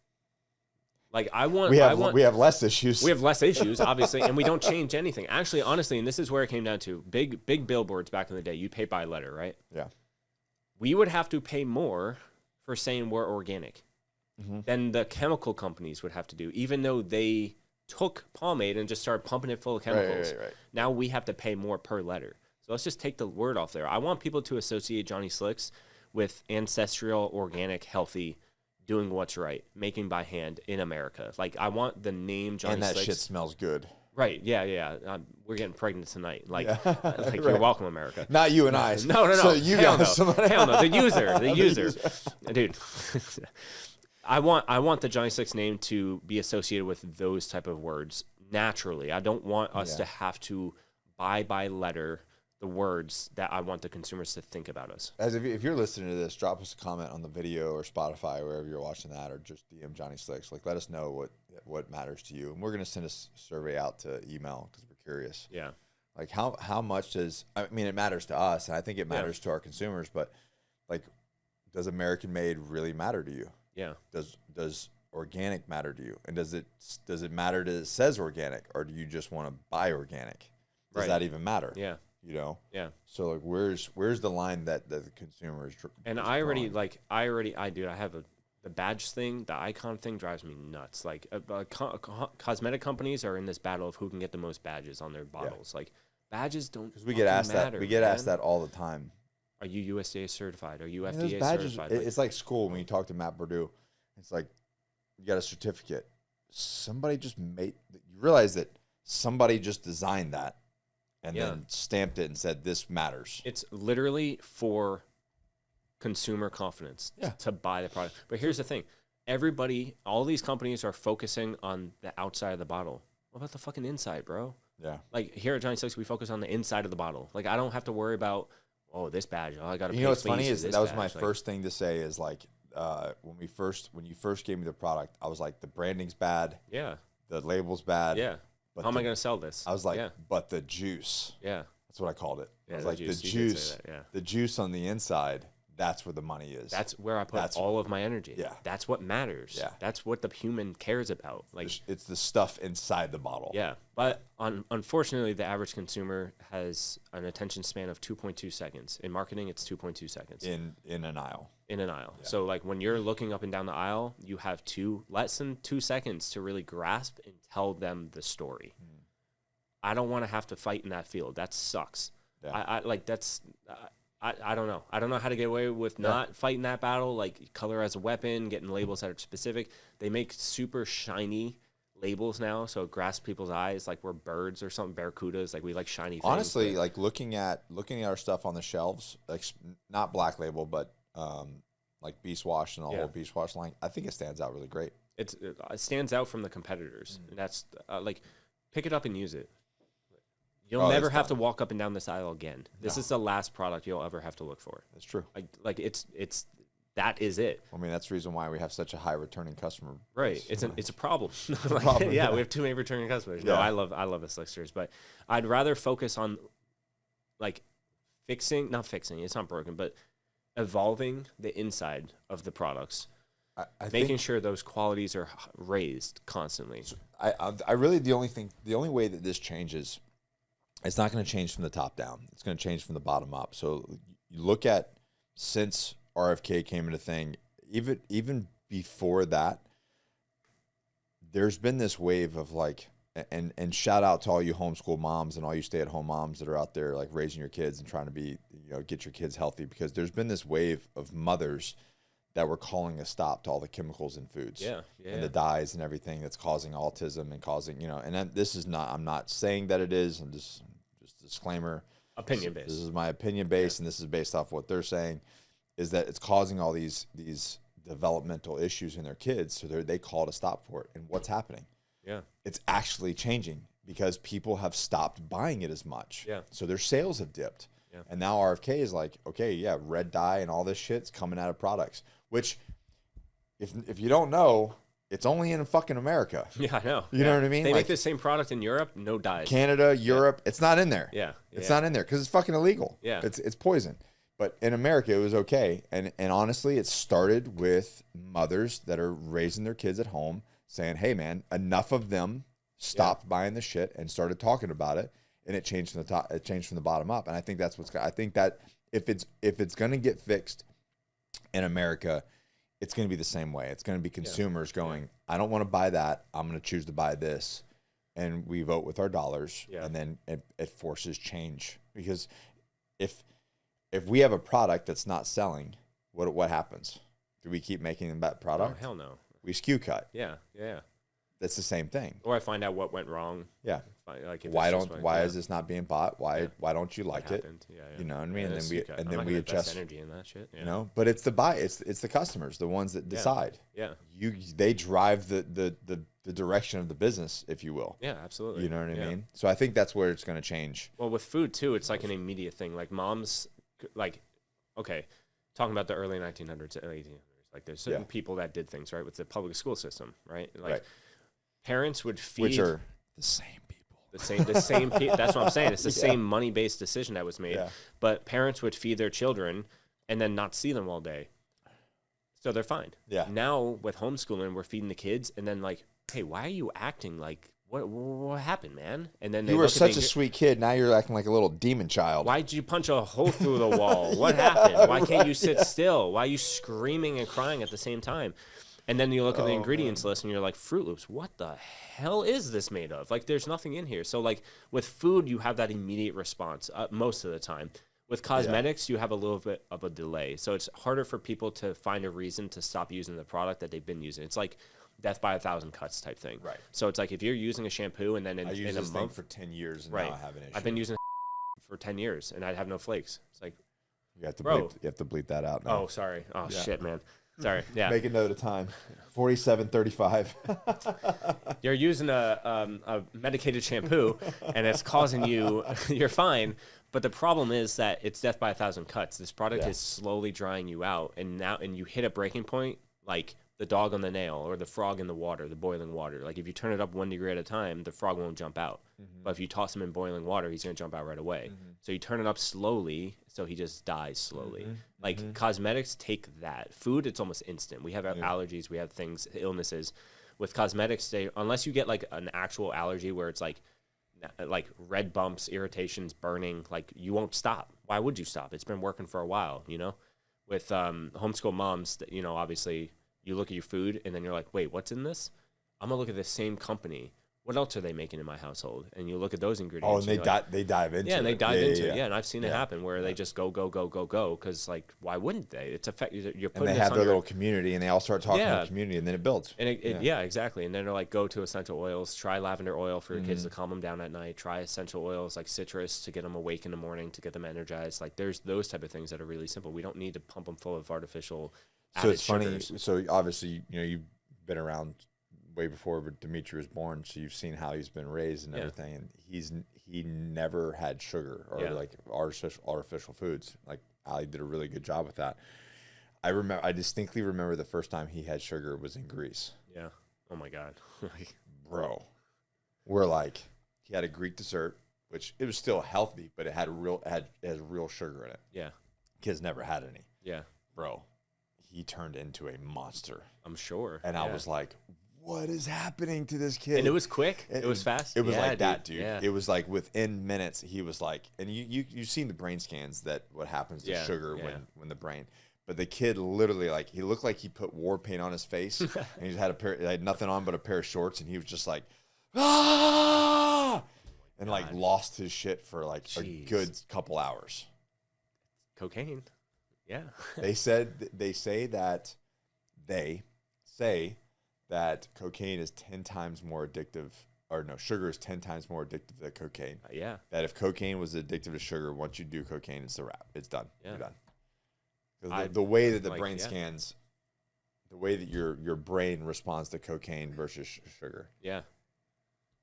B: like
A: we have less issues.
B: We have less issues, obviously, and we don't change anything. Actually, honestly, and this is where it came down to big billboards back in the day. You pay by letter, right?
A: Yeah.
B: We would have to pay more for saying we're organic than the chemical companies would have to do, even though they took pomade and just started pumping it full of chemicals.
A: Right.
B: Now we have to pay more per letter. So let's just take the word off there. I want people to associate Johnny Slicks with ancestral, organic, healthy, doing what's right, making by hand in America. Like, I want the name Johnny Slicks.
A: And that shit smells good.
B: Right, yeah. We're getting pregnant tonight. Like, you're welcome, America.
A: Not you and I.
B: No.
A: So you
B: Hell
A: guys.
B: no. Hell no. The user. Dude. I want the Johnny Slicks name to be associated with those type of words naturally. I don't want us to have to buy by letter the words that I want the consumers to think about us.
A: As if you're listening to this, drop us a comment on the video or Spotify, wherever you're watching that, or just DM Johnny Slicks. Like, let us know what matters to you, and we're gonna send a survey out to email because we're curious.
B: Yeah.
A: Like, how much does it matters to us, and I think it matters to our consumers, but like, does American made really matter to you?
B: Yeah.
A: Does organic matter to you, and does it matter that it says organic, or do you just want to buy organic? Does that even matter?
B: Yeah. Yeah.
A: So like, where's the line that the consumers?
B: And I have the badge thing, the icon thing drives me nuts. Like, cosmetic companies are in this battle of who can get the most badges on their bottles. Like, badges don't.
A: Because we get asked that all the time.
B: Are you USDA certified? Are you FDA certified?
A: It's like school when you talk to Matt Purdue. It's like, you got a certificate. Somebody just you realize that somebody just designed that. And then stamped it and said, this matters.
B: It's literally for consumer confidence to buy the product. But here's the thing. All these companies are focusing on the outside of the bottle. What about the fucking inside, bro?
A: Yeah.
B: Like, here at Johnny Slicks, we focus on the inside of the bottle. Like, I don't have to worry about, this badge. I got to pay.
A: You know what's funny is that was my first thing to say is, like, when you first gave me the product, I was like, the branding's bad.
B: Yeah.
A: The label's bad.
B: Yeah. How am I going to sell this?
A: I was like, but the juice.
B: Yeah.
A: That's what I called it.
B: Yeah,
A: I was like, the juice. The juice on the inside, that's where the money is.
B: That's where I put all of my energy.
A: Yeah.
B: That's what matters.
A: Yeah.
B: That's what the human cares about. Like,
A: it's the stuff inside the bottle.
B: Yeah. But unfortunately, the average consumer has an attention span of 2.2 seconds. In marketing, it's 2.2 seconds.
A: In an aisle.
B: In an aisle.
A: Yeah.
B: So, like, when you're looking up and down the aisle, you have less than 2 seconds to really grasp and tell them the story. I don't want to have to fight in that field. That sucks.
A: Yeah.
B: I like that's I don't know. I don't know how to get away with not fighting that battle. Like color as a weapon, getting labels that are specific. They make super shiny labels now, so it grasps people's eyes like we're birds or something, barracudas. Like we like shiny things.
A: Honestly, like looking at our stuff on the shelves, like not Black Label, but like Beast Wash and the whole Beast Wash line, I think it stands out really great.
B: It stands out from the competitors. And that's like, pick it up and use it. You'll never have to walk up and down this aisle again. This is the last product you'll ever have to look for.
A: That's true.
B: Like it's that is it.
A: I mean, that's the reason why we have such a high returning customer.
B: Right. It's a problem. We have too many returning customers.
A: Yeah.
B: No, I love Elixirs, but I'd rather focus on like not fixing, it's not broken, but evolving the inside of the products. Making sure those qualities are raised constantly.
A: I really, the only way that this changes, it's not going to change from the top down. It's going to change from the bottom up. So you look at since RFK came into thing, even before that, there's been this wave of like, and shout out to all you homeschool moms and all you stay-at-home moms that are out there like raising your kids and trying to be, get your kids healthy, because there's been this wave of mothers that were calling a stop to all the chemicals in foods and the dyes and everything that's causing autism and causing, and then this is not, I'm not saying that it is, I'm just disclaimer.
B: Opinion based.
A: This is my opinion based and this is based off what they're saying, is that it's causing all these developmental issues in their kids. So they call it a stop for it. And what's happening?
B: Yeah.
A: It's actually changing because people have stopped buying it as much.
B: Yeah.
A: So their sales have dipped. Yeah. And now RFK is like, okay, yeah, red dye and all this shit's coming out of products. Which, if you don't know, it's only in fucking America.
B: Yeah, I know.
A: You know what I mean?
B: They make the same product in Europe, no dyes.
A: Canada, Europe, it's not in there.
B: Yeah.
A: It's not in there because it's fucking illegal.
B: Yeah.
A: It's poison. But in America, it was okay. And honestly, it started with mothers that are raising their kids at home saying, hey, man, enough of them stopped buying the shit and started talking about it. And it changed from the top. It changed from the bottom up. And I think that's I think that if it's going to get fixed in America, it's going to be the same way. It's going to be consumers going, I don't want to buy that. I'm going to choose to buy this. And we vote with our dollars. Yeah. And then it forces change. Because if we have a product that's not selling, what happens? Do we keep making that product?
B: Oh, hell no.
A: We SKU cut.
B: Yeah.
A: That's the same thing.
B: Or I find out what went wrong.
A: Yeah.
B: Like
A: why is this not being bought? Why don't you like it?
B: Yeah.
A: You know what I mean? And then
B: I'm
A: we
B: not
A: adjust
B: energy in that shit.
A: You know, but it's it's the customers, the ones that decide.
B: Yeah.
A: They drive the direction of the business, if you will.
B: Yeah, absolutely.
A: You know what I mean? So I think that's where it's going to change.
B: Well, with food too, it's like an immediate thing. Like moms, like, okay, talking about the early 1900s, 1800s, like there's certain people that did things right with the public school system, right? Like parents would feed,
A: which are the same people.
B: The same people. That's what I'm saying. It's the same money-based decision that was made. Yeah. But parents would feed their children and then not see them all day. So they're fine.
A: Yeah.
B: Now with homeschooling, we're feeding the kids and then like, hey, why are you acting like what happened, man? And then
A: you were such a sweet kid. Now you're acting like a little demon child.
B: Why did you punch a hole through the wall? What happened? Why can't you sit still? Why are you screaming and crying at the same time? And then you look at the ingredients list and you're like, Fruit Loops, what the hell is this made of? Like, there's nothing in here. So, like, with food, you have that immediate response most of the time. With cosmetics, you have a little bit of a delay. So it's harder for people to find a reason to stop using the product that they've been using. It's like death by 1,000 cuts type thing. Right. So it's like if you're using a shampoo and then in a month
A: for 10 years and now I have an issue.
B: I've been using for 10 years and I'd have no flakes. It's like,
A: you have to bleep that out now.
B: Oh, sorry. Oh, shit, man. Sorry. Yeah.
A: Make a note of time. 47:35.
B: You're using a medicated shampoo and it's causing you're fine. But the problem is that it's death by 1,000 cuts. This product is slowly drying you out. And you hit a breaking point, like the dog on the nail or the frog in the water, the boiling water. Like if you turn it up 1 degree at a time, the frog won't jump out. Mm-hmm. But if you toss him in boiling water, he's going to jump out right away. Mm-hmm. So you turn it up slowly, so he just dies slowly. Mm-hmm. Like cosmetics take that. Food, it's almost instant. We have allergies, we have things, illnesses. With cosmetics, unless you get like an actual allergy where it's like red bumps, irritations, burning, like you won't stop. Why would you stop? It's been working for a while, you know? With homeschool moms, you know, obviously you look at your food and then you're like, wait, what's in this? I'm going to look at the same company. what else are they making in my household? And you look at those ingredients.
A: Oh, and they dive into it.
B: Yeah, and they dive into it. Yeah, and I've seen it
A: Yeah.
B: happen where they just go. Because like, why wouldn't they? It's you're putting
A: And they
B: this
A: have their
B: under-
A: little community, and they all start talking to the community, and then it builds.
B: And yeah, exactly. And then they're like, go to essential oils, try lavender oil for your kids to calm them down at night, try essential oils like citrus to get them awake in the morning, to get them energized. Like there's those type of things that are really simple. We don't need to pump them full of artificial
A: So
B: added
A: it's funny.
B: sugars.
A: So obviously, you've been around way before Dimitri was born, so you've seen how he's been raised and everything. And he never had sugar or like artificial foods. Like Ali did a really good job with that. I distinctly remember the first time he had sugar was in Greece.
B: Yeah. Oh my God.
A: Bro, we're like, he had a Greek dessert, which it was still healthy, but it has real sugar in it.
B: Yeah.
A: Kids never had any.
B: Yeah.
A: Bro, he turned into a monster.
B: I'm sure.
A: And I was like, what is happening to this kid?
B: And it was quick. It was fast.
A: It was
B: Yeah,
A: like that, dude.
B: Yeah.
A: It was like within minutes, he was like, and you've seen the brain scans that what happens to sugar when the brain. But the kid literally, like, he looked like he put war paint on his face, and he had nothing on but a pair of shorts, and he was just like, ah, and like lost his shit for like a good couple hours.
B: Cocaine. Yeah.
A: They say that cocaine is 10 times more addictive, or no, sugar is 10 times more addictive than cocaine.
B: Yeah.
A: That if cocaine was addictive to sugar, once you do cocaine, it's a wrap. It's done.
B: Yeah.
A: You're done. 'Cause the way that the brain
B: yeah.
A: scans, the way that your brain responds to cocaine versus sugar.
B: Yeah.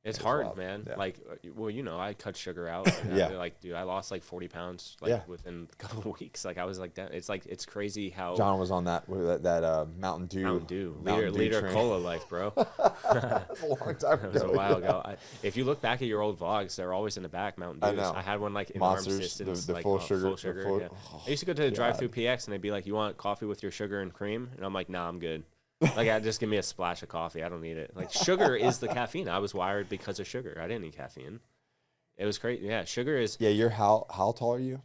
B: It's hard,
A: wild.
B: man.
A: Yeah.
B: Like, well, I cut sugar out.
A: Yeah.
B: Like, dude, I lost like 40 pounds within a couple of weeks. Like, I was like that. It's crazy how
A: John was on that Mountain Dew.
B: Liter
A: train.
B: Cola life, bro.
A: That's a long time ago.
B: That was a while ago. If you look back at your old vlogs, they're always in the back, Mountain Dews.
A: I know.
B: I had one like in
A: Monsters,
B: arm distance,
A: the
B: like
A: full sugar.
B: Full sugar. Yeah. I used to go to the drive-through PX and they'd be like, "You want coffee with your sugar and cream?" And I'm like, "Nah, I'm good." Like, just give me a splash of coffee. I don't need it. Like, sugar is the caffeine. I was wired because of sugar. I didn't need caffeine. It was crazy. Yeah, sugar is.
A: Yeah, you're how tall are you?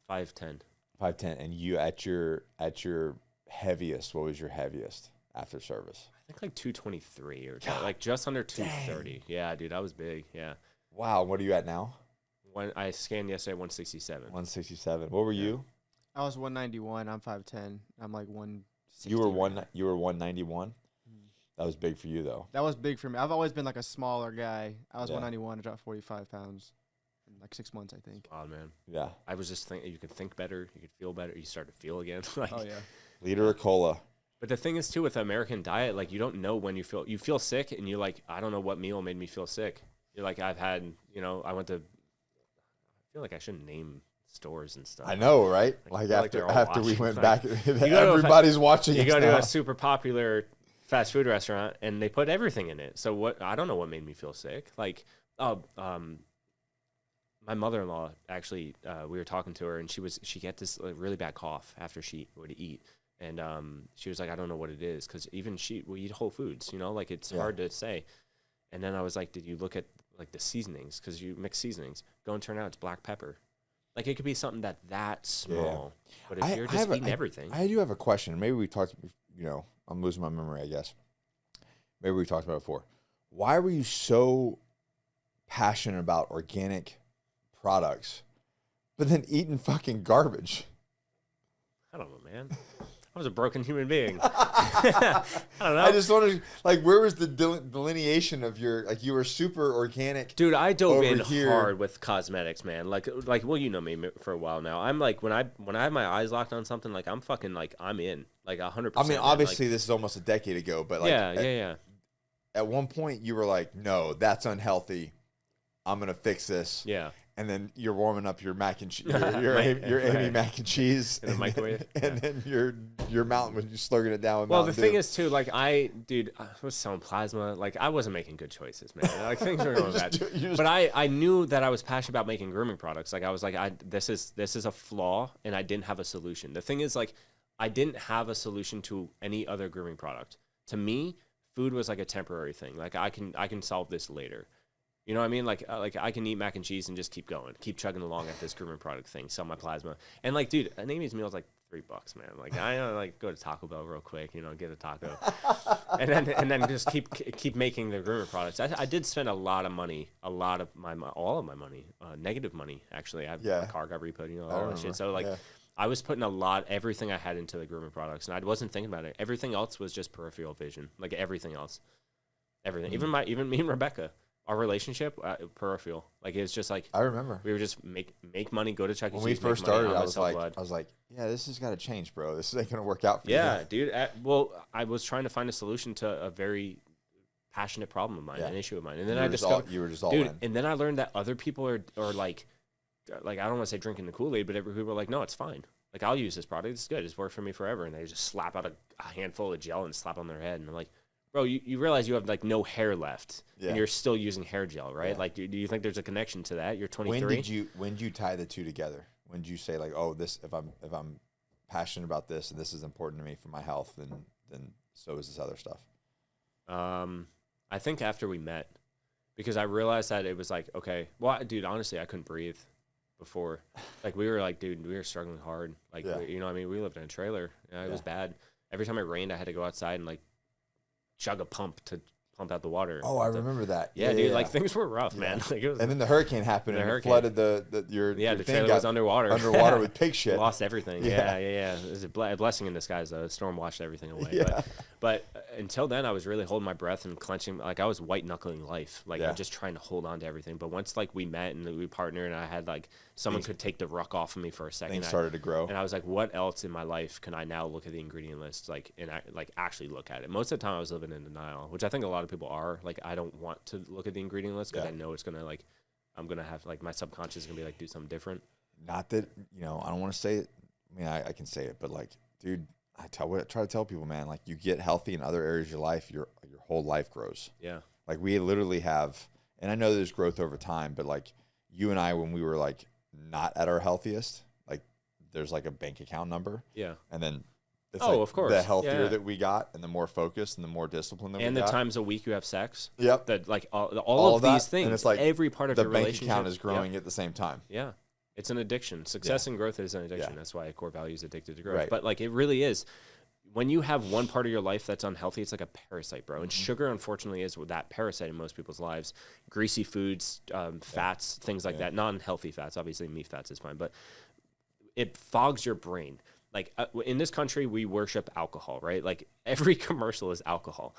B: 5'10".
A: 5'10", and you at your heaviest. What was your heaviest after service?
B: I think like 223 or like just under 230. Dang. Yeah, dude, I was big. Yeah.
A: Wow. What are you at now?
B: When I scanned yesterday, 167.
A: 167. What were you?
C: I was 191. I'm 5'10". I'm like 160.
A: You were 191. That was big for you though.
C: That was big for me. I've always been like a smaller guy. I was
A: Yeah.
C: 191. I dropped 45 pounds in like 6 months, I think.
B: Wow, man.
A: Yeah.
B: I was just thinking you could think better, you could feel better, you start to feel again. Like,
C: Oh yeah.
A: Liter of cola.
B: But the thing is too with the American diet, like you don't know when you feel sick, and you're like, I don't know what meal made me feel sick. You're like, I've had, I went to. I feel like I shouldn't name stores and stuff.
A: I know, right?
B: Like
A: after we went back,
B: to
A: everybody's watching.
B: You
A: us
B: go
A: now.
B: to a super popular fast food restaurant and they put everything in it. So what? I don't know what made me feel sick. Like, my mother-in-law actually, we were talking to her and she got this really bad cough after she would eat, and she was like, I don't know what it is, because even we eat whole foods, like it's hard to say. And then I was like, did you look at like the seasonings? Because you mix seasonings. Go and turn out it's black pepper. Like, it could be something that small, but if you're just eating everything.
A: I do have a question. Maybe we talked, I'm losing my memory, I guess. Maybe we talked about it before. Why were you so passionate about organic products, but then eating fucking garbage?
B: I don't know, man. I was a broken human being. I don't know.
A: I just wondered, like, where was the delineation of your, like, you were super organic.
B: Dude, I dove in
A: here.
B: hard with cosmetics, man. Like, well, you know me for a while now. I'm like, when I have my eyes locked on something, like, I'm fucking, like, I'm in, like, 100%.
A: I mean, obviously, this is almost a decade ago, but, like,
B: yeah.
A: At one point, you were like, no, that's unhealthy. I'm going to fix this.
B: Yeah.
A: And then you're warming up your mac and cheese, your Amy mac and cheese,
B: in the microwave,
A: and then your mountain when you're slurging it down with
B: Well,
A: Mountain
B: the thing
A: Dew.
B: is too, like, I was selling plasma. Like, I wasn't making good choices, man. Like, things were going bad. But I knew that I was passionate about making grooming products. Like, I was like, this is a flaw, and I didn't have a solution. The thing is, like, I didn't have a solution to any other grooming product. To me, food was like a temporary thing. Like, I can solve this later. You know what I mean? Like I can eat mac and cheese and just keep going, keep chugging along at this grooming product thing, sell my plasma. And like, dude, an Amy's meal is like $3, man. Like I like go to Taco Bell real quick, you know, get a taco, and then just keep making the groomer products. I did spend a lot of money, all of my money, negative money actually. My car got repoed, you know, all that shit. So like, I was putting everything I had into the grooming products, and I wasn't thinking about it. Everything else was just peripheral vision, like everything else, everything.
A: Mm-hmm.
B: Even me and Rebecca. Our relationship, peripheral. Like it was just like I
A: remember
B: we were just make money, go to Chuck E. Cheese.
A: When we first started, I was like, yeah, this has got to change, bro. This ain't gonna work out for you.
B: Yeah, dude. Well, I was trying to find a solution to a very passionate problem of mine, an issue of mine, and then I discovered
A: you were just all
B: dude.
A: in.
B: And then I learned that other people are like I don't want to say drinking the Kool-Aid, but every people were like, no, it's fine. Like I'll use this product. It's good. It's worked for me forever. And they just slap out a handful of gel and slap on their head, and I'm like, bro, you realize you have like no hair left, and you're still using hair gel, right? Yeah. Like, do you think there's a connection to that? You're 23.
A: When did you tie the two together? When did you say like, oh, this if I'm passionate about this and this is important to me for my health, then so is this other stuff?
B: I think after we met, because I realized that it was like, okay, well, dude, honestly, I couldn't breathe before. Like we were like, dude, we were struggling hard. Like, you know what I mean? We lived in a trailer. It was bad. Every time it rained, I had to go outside and like chug a pump to pump out the water.
A: Oh, I remember that.
B: Yeah, dude, like things were rough, man. Like it was,
A: and then the hurricane happened and it flooded your
B: the trailer was underwater
A: with pig shit.
B: Lost everything. Yeah. It was a blessing in disguise though. The storm washed everything away. But until then, I was really holding my breath and clenching. Like I was white knuckling life. Like I'm just trying to hold on to everything. But once like we met and we partnered, and I had like someone could take the ruck off of me for a second.
A: Things started to grow.
B: And I was like, what else in my life can I now look at the ingredient list and actually look at it? Most of the time, I was living in denial, which I think a lot of people are. Like I don't want to look at the ingredient list because I know it's gonna like I'm gonna have like my subconscious is gonna be like do something different.
A: Not that I don't want to say it. I mean, I can say it, but like, dude. I try to tell people, man, like you get healthy in other areas of your life, your whole life grows. Yeah. Like we literally have, and I know there's growth over time, but like you and I, when we were like not at our healthiest, like there's like a bank account number. Yeah. And then it's
B: of course.
A: The healthier that we got and the more focused and the more disciplined that we got.
B: And the times a week you have sex.
A: Yep.
B: That like all of these things. And it's like every part of your relationship.
A: The bank account is growing at the same time.
B: Yeah. It's an addiction. Success and growth is an addiction. That's why core value is addicted to growth. Right. But like it really is. When you have one part of your life that's unhealthy, it's like a parasite, bro. And sugar, unfortunately, is that parasite in most people's lives. Greasy foods, fats, things like that. Non-healthy fats. Obviously, meat fats is fine. But it fogs your brain. Like in this country, we worship alcohol, right? Like every commercial is alcohol.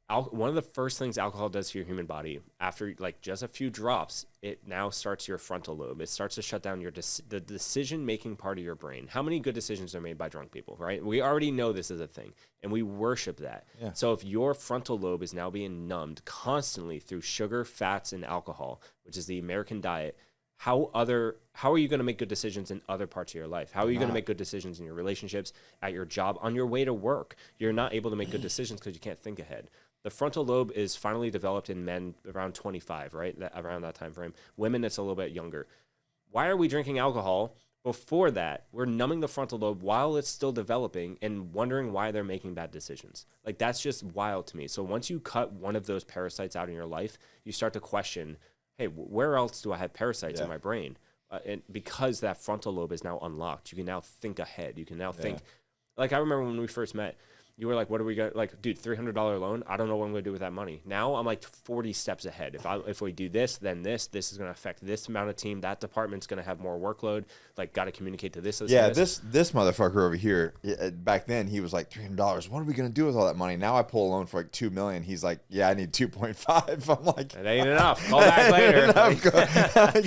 B: One of the first things alcohol does to your human body, after like just a few drops, it now starts your frontal lobe. It starts to shut down the decision-making part of your brain. How many good decisions are made by drunk people, right? We already know this is a thing, and we worship that. Yeah. So if your frontal lobe is now being numbed constantly through sugar, fats, and alcohol, which is the American diet, how are you going to make good decisions in other parts of your life? How are you going to make good decisions in your relationships, at your job, on your way to work? You're not able to make good decisions because you can't think ahead. The frontal lobe is finally developed in men around 25, right? Around that time frame. Women, it's a little bit younger. Why are we drinking alcohol? Before that, we're numbing the frontal lobe while it's still developing and wondering why they're making bad decisions. Like, that's just wild to me. So once you cut one of those parasites out in your life, you start to question, hey, where else do I have parasites in my brain? And because that frontal lobe is now unlocked, you can now think ahead. You can now think. Like, I remember when we first met, you were like, what are we going to, like, dude, $300 loan? I don't know what I'm going to do with that money. Now I'm like 40 steps ahead. If we do this, then this is going to affect this amount of team. That department's going to have more workload. Like, got to communicate to this.
A: Yeah, this motherfucker over here, back then, he was like, $300. What are we going to do with all that money? Now I pull a loan for like $2 million. He's like, yeah, I need 2.5. I'm like,
B: it ain't enough. Call back later.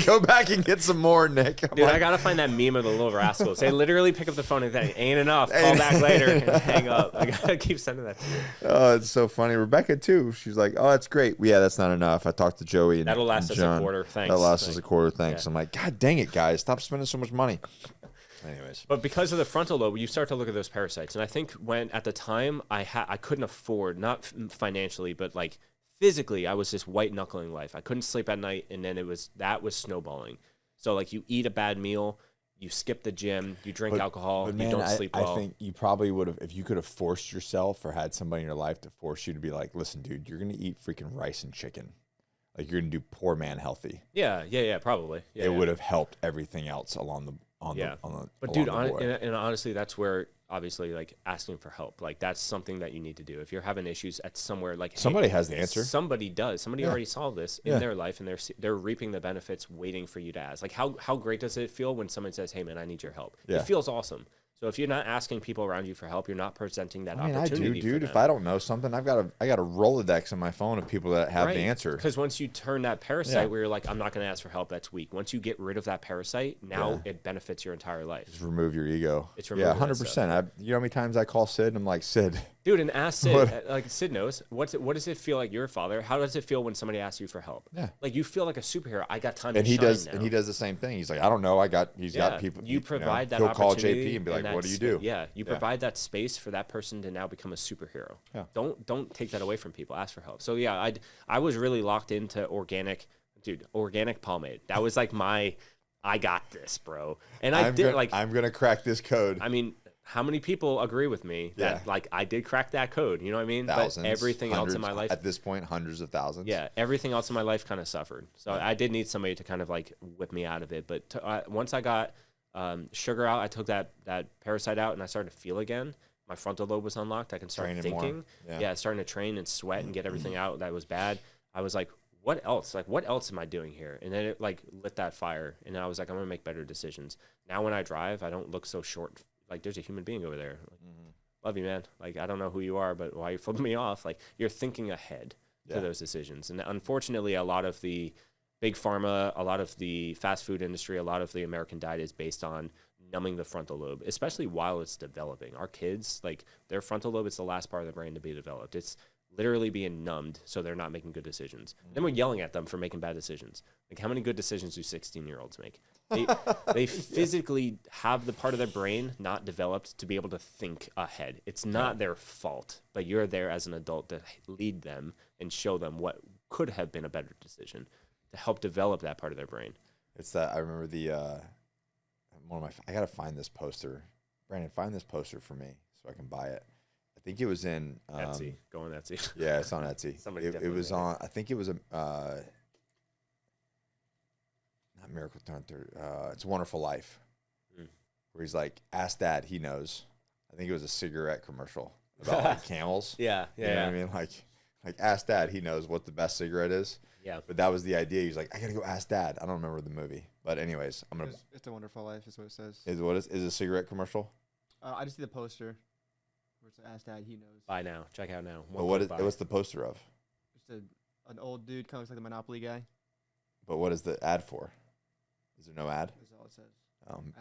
A: Go back and get some more, Nick.
B: Dude, I got to find that meme of the little rascals. They literally pick up the phone and say, ain't enough. Call back later and hang up. I keep sending that to you.
A: Oh, it's so funny. Rebecca too. She's like, "Oh, that's great. Yeah, that's not enough." I talked to Joey and
B: that'll last
A: and
B: us a quarter. Thanks.
A: That'll last us a quarter. Thanks. Yeah. I'm like, God dang it, guys! Stop spending so much money. Anyways,
B: but because of the frontal lobe, you start to look at those parasites, and I think when at the time I couldn't afford, not financially, but like physically, I was just white knuckling life. I couldn't sleep at night, and then that was snowballing. So like, you eat a bad meal. You skip the gym, you drink alcohol, but man, you don't sleep well.
A: I think you probably would have, if you could have forced yourself or had somebody in your life to force you to be like, listen, dude, you're going to eat freaking rice and chicken. like you're gonna do poor man healthy.
B: Yeah, probably. Yeah,
A: It would have helped everything else along the
B: But dude,
A: along the board.
B: and honestly, that's where obviously like asking for help, like that's something that you need to do if you're having issues at somewhere. Like
A: somebody has the answer.
B: Somebody does. Somebody already solved this in their life, and they're reaping the benefits, waiting for you to ask. Like how great does it feel when someone says, "Hey man, I need your help"? It feels awesome. So if you're not asking people around you for help, you're not presenting that opportunity.
A: I do, dude. If I don't know something, I got a Rolodex on my phone of people that have the answer.
B: Because once you turn that parasite where you're like, I'm not going to ask for help, that's weak. Once you get rid of that parasite, now it benefits your entire life.
A: Just remove your ego.
B: It's
A: 100%. You know how many times I call Sid and I'm like, Sid.
B: Dude, and ask Sid. Like Sid knows. What does it feel like? You're a father. How does it feel when somebody asks you for help?
A: Yeah.
B: Like you feel like a superhero. I got time
A: and
B: to
A: he
B: shine
A: does,
B: now.
A: and he does the same thing. He's like, I don't know. He's got people.
B: You provide that
A: he'll call
B: opportunity
A: JP and be like, what do you do?
B: Yeah. You provide that space for that person to now become a superhero.
A: Yeah.
B: Don't take that away from people. Ask for help. So yeah, I was really locked into organic pomade. That was like I got this, bro. And I'm
A: gonna crack this code.
B: I mean, how many people agree with me that like I did crack that code? You know what I mean?
A: Thousands,
B: but everything else in my life
A: at this point, hundreds of thousands.
B: Yeah, everything else in my life kind of suffered. So I did need somebody to kind of like whip me out of it. But once I got sugar out, I took that parasite out, and I started to feel again. My frontal lobe was unlocked. I can start thinking. Starting to train and sweat and get everything out that was bad. I was like, what else? Like, what else am I doing here? And then it like lit that fire, and I was like, I'm gonna make better decisions. Now when I drive, I don't look so short. Like, there's a human being over there. Like, love you, man. Like, I don't know who you are, but why you're flipping me off? Like, you're thinking ahead to those decisions. And unfortunately, a lot of the big pharma, a lot of the fast food industry, a lot of the American diet is based on numbing the frontal lobe, especially while it's developing. Our kids, like, their frontal lobe is the last part of the brain to be developed. It's literally being numbed, so they're not making good decisions. Then we're yelling at them for making bad decisions. Like, how many good decisions do 16-year-olds make? They physically have the part of their brain not developed to be able to think ahead. It's not their fault, but you're there as an adult to lead them and show them what could have been a better decision to help develop that part of their brain.
A: It's that I remember I gotta find this poster. Brandon, find this poster for me so I can buy it. I think it was in
B: Etsy. Go on Etsy.
A: Yeah, it's on Etsy. It was on. I think it was not Miracle Hunter. It's a Wonderful Life, where he's like, "Ask Dad, he knows." I think it was a cigarette commercial about like camels.
B: You know
A: what I mean? Like ask Dad, he knows what the best cigarette is.
B: Yeah.
A: But that was the idea. He's like, I gotta go ask Dad. I don't remember the movie, but anyways, I'm gonna.
C: It's a Wonderful Life, is what it says.
A: Is it a cigarette commercial?
C: I just see the poster. Where it's ask Dad, he knows.
B: Buy now. Check out now.
A: But what's the poster of?
C: Just an old dude, kind of looks like the Monopoly guy.
A: But what is the ad for? Is there no ad?
C: That's all it says.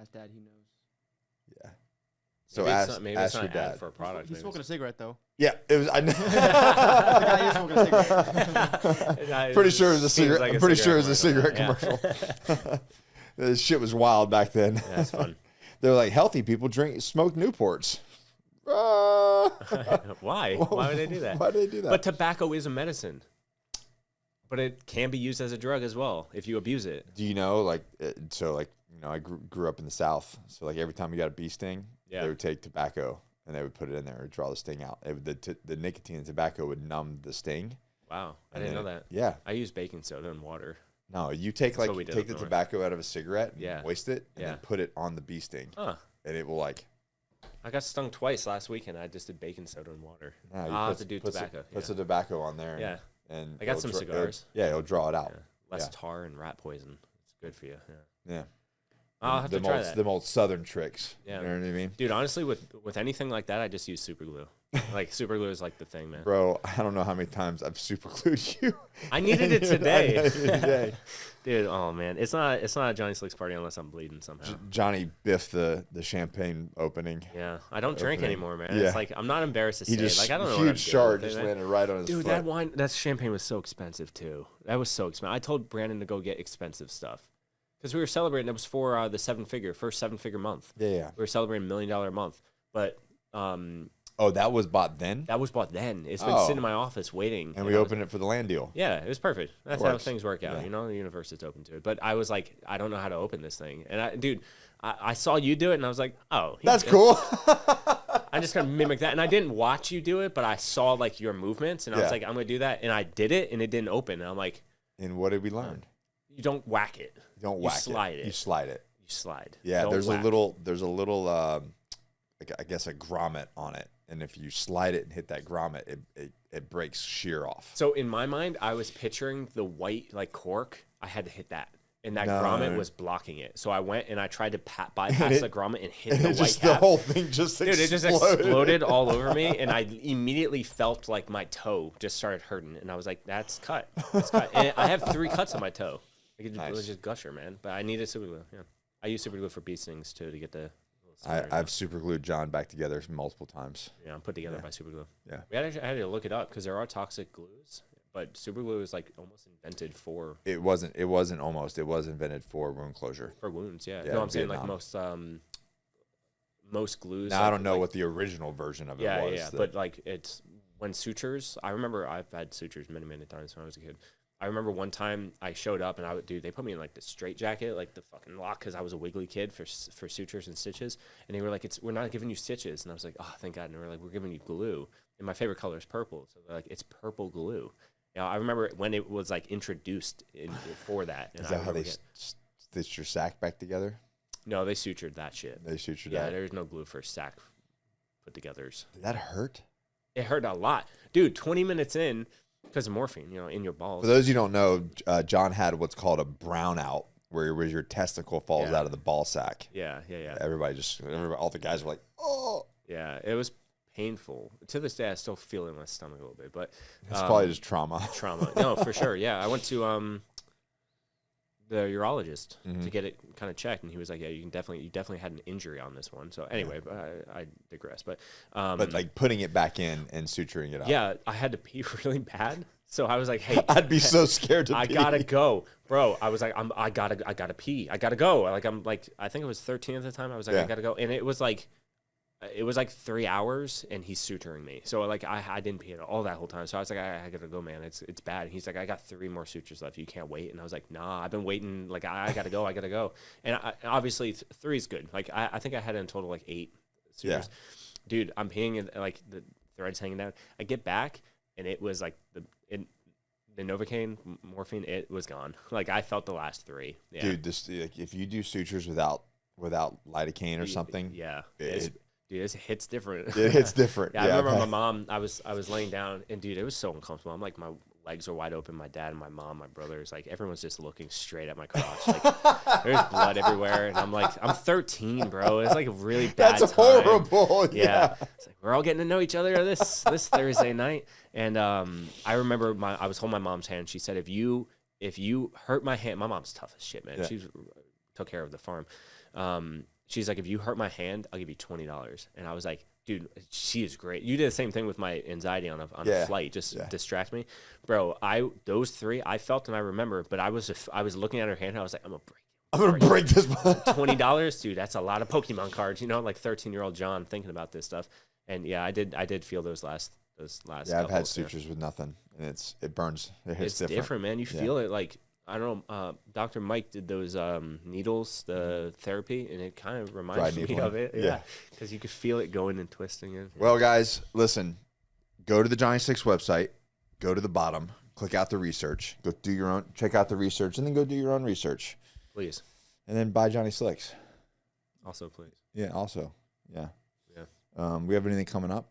C: Ask Dad, he knows.
A: Yeah. So
B: maybe
A: ask
B: it's not
A: your dad.
B: for a product.
C: He's smoking a cigarette though.
A: Yeah, it was. I know.
C: The guy is smoking a cigarette.
A: Pretty sure it was a cigarette.
B: Like
A: I'm pretty sure it was a cigarette commercial. This shit was wild back then.
B: Yeah, that's fun.
A: They're like, healthy people smoke Newports.
B: Why? Why would they do that?
A: Why do they do that?
B: But tobacco is a medicine. But it can be used as a drug as well if you abuse it.
A: Do you know, like, I grew up in the South, so like every time you got a bee sting, they would take tobacco and they would put it in there and draw the sting out. The nicotine in tobacco would numb the sting.
B: Wow, I didn't know that.
A: Yeah,
B: I use baking soda and water.
A: No, you take the tobacco out of a cigarette, and moist it, and then put it on the bee sting, and it will like.
B: I got stung twice last week, and I just did baking soda and water.
A: No,
B: I'll have to do tobacco.
A: Put some tobacco on there.
B: Yeah,
A: and
B: I got some cigars.
A: It'll draw it out.
B: Yeah. Less tar and rat poison. It's good for you.
A: Yeah.
B: I'll have to try that.
A: Them old Southern tricks.
B: Yeah.
A: You know what I mean?
B: Dude, honestly, with anything like that, I just use super glue. Like, super glue is like the thing, man.
A: Bro, I don't know how many times I've super glued you.
B: I needed it today.
A: Today.
B: Dude, oh man. It's not a Johnny Slicks party unless I'm bleeding somehow.
A: Johnny biffed the champagne opening.
B: Yeah. I don't drink anymore, man.
A: Yeah.
B: It's like, I'm not embarrassed to say it. Like, I don't know what I'm
A: huge shard
B: doing
A: just
B: with it,
A: landed right on his
B: Dude,
A: foot.
B: that champagne was so expensive, too. That was so expensive. I told Brandon to go get expensive stuff. Because we were celebrating, it was for the first seven-figure month.
A: Yeah.
B: We were celebrating $1 million a month. But,
A: oh, that was bought then?
B: that was bought then. It's been sitting in my office waiting.
A: And we opened it for the land deal.
B: Yeah, it was perfect. That's how
A: works.
B: things work out.
A: Yeah.
B: You know, the universe is open to it. But I was like, I don't know how to open this thing. And I saw you do it, and I was like, oh.
A: That's cool.
B: I'm just going to mimic that. And I didn't watch you do it, but I saw, like, your movements, and I was like, I'm going to do that. And I did it, and it didn't open. And I'm like,
A: And what did we learn?
B: You don't whack it.
A: You don't whack
B: slide it.
A: You slide it.
B: You slide.
A: Yeah,
B: Don't
A: there's
B: whack.
A: a little like, I guess a grommet on it, and if you slide it and hit that grommet, it breaks shear off.
B: So in my mind, I was picturing the white like cork. I had to hit that, and that grommet was blocking it. So I went and I tried to bypass the grommet and hit the white cap.
A: The whole thing just exploded.
B: Dude, it just exploded all over me, and I immediately felt like my toe just started hurting, and I was like, "That's cut. That's cut." And I have 3 cuts on my toe. It was just gusher, man. But I needed super glue. Yeah, I use super glue for bee stings too to get the.
A: I've super glued John back together multiple times.
B: Yeah, I'm put together by super glue.
A: Yeah,
B: I had to look it up because there are toxic glues, but super glue is like almost invented for.
A: It wasn't almost. It was invented for wound closure.
B: For wounds, yeah.
A: Yeah,
B: No, I'm saying
A: Vietnam.
B: like most glues.
A: Now
B: like,
A: I don't know what the original version of it was.
B: Yeah, but like it's when sutures. I remember I've had sutures many times when I was a kid. I remember one time I showed up and they put me in like the straight jacket, like the fucking lock, because I was a wiggly kid for sutures and stitches. And they were like, we're not giving you stitches. And I was like, oh, thank God. And they were like, we're giving you glue. And my favorite color is purple. So they're like, it's purple glue. You know, I remember when it was like introduced for that. And
A: is that how they stitched your sack back together?
B: No, they sutured that shit.
A: They sutured that?
B: Yeah, there's no glue for sack put-togethers.
A: Did that hurt?
B: It hurt a lot. Dude, 20 minutes in, because of morphine, in your balls.
A: For those of you who don't know, John had what's called a brownout, where your testicle falls out of the ball sack.
B: Yeah.
A: Everybody, all the guys were like, oh.
B: Yeah, it was painful. To this day, I still feel it in my stomach a little bit, but
A: it's probably just trauma.
B: Trauma. No, for sure. Yeah, I went to the urologist to get it kind of checked, and he was like, "Yeah, you definitely had an injury on this one." So anyway, I digress. But
A: like putting it back in and suturing it up.
B: Yeah, I had to pee really bad, so I was like, "Hey,
A: I'd be so scared to pee.
B: I gotta go, bro." I was like, I gotta pee. I gotta go. I think I was 13 at the time. I was like, I gotta go, and it was like 3 hours, and he's suturing me. So like I didn't pee at all that whole time. So I was like, I gotta go, man. It's bad. And he's like, I got 3 more sutures left. You can't wait. And I was like, nah, I've been waiting. Like I gotta go. And obviously 3 is good. Like I think I had in total like 8 sutures. Yeah. Dude, I'm peeing and like the thread's hanging down. I get back and it was like the Novocaine morphine. It was gone. Like I felt the last 3. Yeah.
A: Dude, if you do sutures without lidocaine or something,
B: yeah. Dude, it hits different.
A: It hits different.
B: Yeah, I remember my mom. I was laying down, and dude, it was so uncomfortable. I'm like, my legs are wide open. My dad and my mom, my brothers, like everyone's just looking straight at my crotch. Like there's blood everywhere, and I'm like, I'm 13, bro. It's like a really bad.
A: That's
B: time.
A: horrible. Yeah.
B: It's like we're all getting to know each other this Thursday night, and I remember I was holding my mom's hand. She said, if you hurt my hand, my mom's tough as shit, man. Yeah. She took care of the farm. She's like, if you hurt my hand, I'll give you $20. And I was like, dude, she is great. You did the same thing with my anxiety on a flight, just distract me, bro. Those 3 I felt and I remember, but I was looking at her hand and I was like, I'm gonna break this. $20, dude. That's a lot of Pokemon cards, like 13-year-old John thinking about this stuff. And yeah, I did feel those last. Yeah,
A: I've had sutures with nothing, and it burns. It's
B: different, man. You feel it like. I don't know. Dr. Mike did those needles, the therapy, and it kind of reminds me of it. Yeah, because you could feel it going and twisting it. Yeah.
A: Well, guys, listen. Go to the Johnny Six website. Go to the bottom. Click out the research. Go do your own. Check out the research, and then go do your own research.
B: Please.
A: And then buy Johnny Slicks.
B: Also, please.
A: Yeah. Also. Yeah.
B: Yeah.
A: We have anything coming up?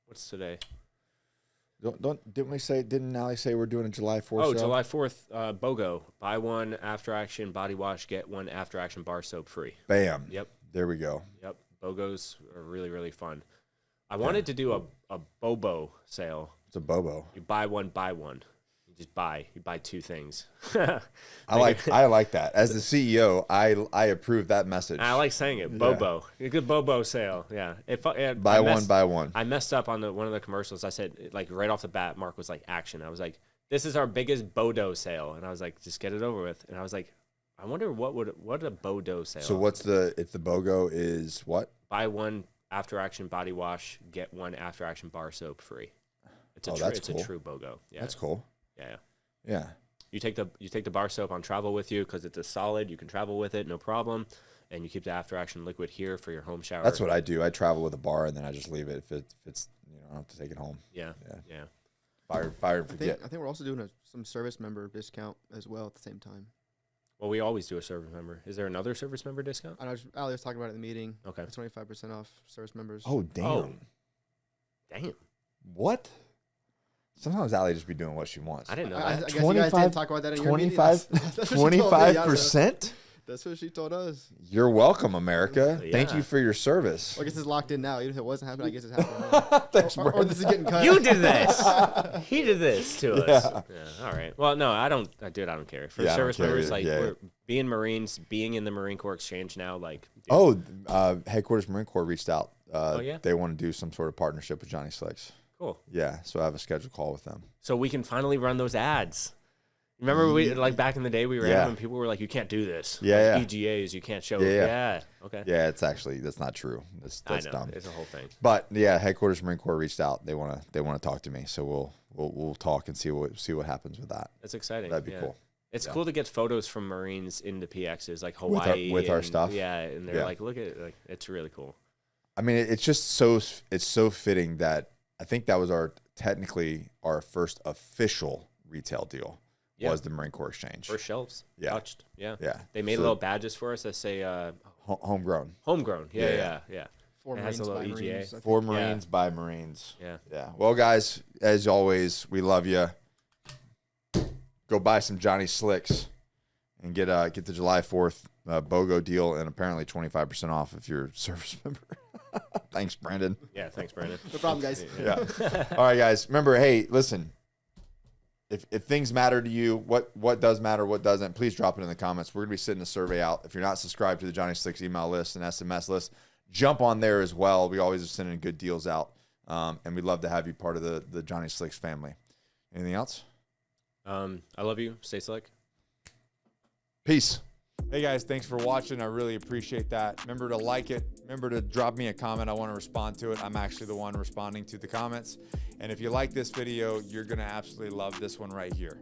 B: What's today?
A: Didn't Allie say we're doing a July 4th
B: Oh,
A: sale?
B: July 4th, BOGO. Buy one after action body wash, get one after action bar soap free.
A: Bam.
B: Yep.
A: There we go.
B: Yep. BOGOs are really, really fun. I wanted to do a Bobo sale.
A: It's a Bobo.
B: You buy one, buy one. You buy 2 things.
A: I like that. As the CEO, I approve that message.
B: I like saying it. Bobo. A good Bobo sale. Yeah.
A: Buy one.
B: I messed up on one of the commercials. I said, like, right off the bat, Mark was like, action. I was like, this is our biggest Bodo sale. And I was like, just get it over with. And I was like, I wonder what a Bodo sale.
A: So if the BOGO is what?
B: Buy one after action body wash, get one after action bar soap free. It's a true BOGO. Yeah.
A: That's cool.
B: Yeah. You take the bar soap on travel with you because it's a solid. You can travel with it, no problem. And you keep the after action liquid here for your home shower.
A: That's what I do. I travel with a bar and then I just leave it if it's I don't have to take it home.
B: Yeah.
A: fire and forget.
C: I think we're also doing some service member discount as well at the same time.
B: Well, we always do a service member. Is there another service member discount?
C: I know Ali was talking about it in the meeting.
B: Okay.
C: 25% off service members.
A: Oh, damn.
B: Oh. Damn.
A: What? Sometimes Allie just be doing what she wants.
B: I didn't know
C: I
B: that.
C: guess you guys didn't talk about that in your meeting.
A: 25%?
C: That's what she told us.
A: You're welcome, America.
B: Yeah.
A: Thank you for your service.
C: Well, I guess it's locked in now. Even if it wasn't happening, I guess it's happening.
A: Thanks,
C: or this is getting cut.
B: You did this. He did this to us. Yeah, all right. Well, no, I don't care. For
A: Yeah, I don't
B: service
A: care
B: members,
A: either.
B: like
A: Yeah.
B: we're being Marines, being in the Marine Corps Exchange now, like. Dude,
A: Headquarters Marine Corps reached out.
B: yeah?
A: They want to do some sort of partnership with Johnny Slicks.
B: cool.
A: Yeah, so I have a scheduled call with them.
B: So we can finally run those ads. Remember, we like back in the day, we ran
A: Yeah.
B: them and people were like, "You can't do this.
A: Yeah,
B: like, EGAs, you can't show."
A: Yeah.
B: Okay.
A: Yeah, that's not true. That's
B: I know.
A: dumb.
B: It's a whole thing.
A: But yeah, Headquarters Marine Corps reached out. They want to talk to me. So we'll talk and see what happens with that.
B: That's exciting.
A: That'd be
B: yeah.
A: cool.
B: It's
A: Yeah.
B: cool to get photos from Marines into PXs, like Hawaii.
A: With our
B: and-
A: stuff?
B: Yeah, and they're
A: Yeah.
B: like, look at it. Like, it's really cool.
A: I mean, it's just so fitting that I think that was technically our first official retail deal.
B: Yeah.
A: Was the Marine Corps Exchange.
B: First shelves.
A: Yeah.
B: Touched. Yeah.
A: Yeah.
B: They made
A: So-
B: little badges for us that say
A: Homegrown.
B: homegrown.
A: Yeah,
B: Yeah.
C: For
B: It has
C: Marines
B: a little
C: by
B: EGA.
C: Marines, I think.
A: For Marines by Marines.
B: Yeah.
A: Yeah. Well, guys, as always, we love you. Go buy some Johnny Slicks and get the July 4th BOGO deal and apparently 25% off if you're a service member. Thanks, Brandon.
B: Yeah. Thanks, Brandon.
C: No problem, guys.
A: Yeah. All right, guys. Remember, hey, listen. If things matter to you, what does matter, what doesn't, please drop it in the comments. We're going to be sending a survey out. If you're not subscribed to the Johnny Slicks email list and SMS list, jump on there as well. We always are sending good deals out, and we'd love to have you part of the Johnny Slicks family. Anything else?
B: I love you. Stay slick.
A: Peace. Hey, guys. Thanks for watching. I really appreciate that. Remember to like it. Remember to drop me a comment. I want to respond to it. I'm actually the one responding to the comments. And if you like this video, you're going to absolutely love this one right here.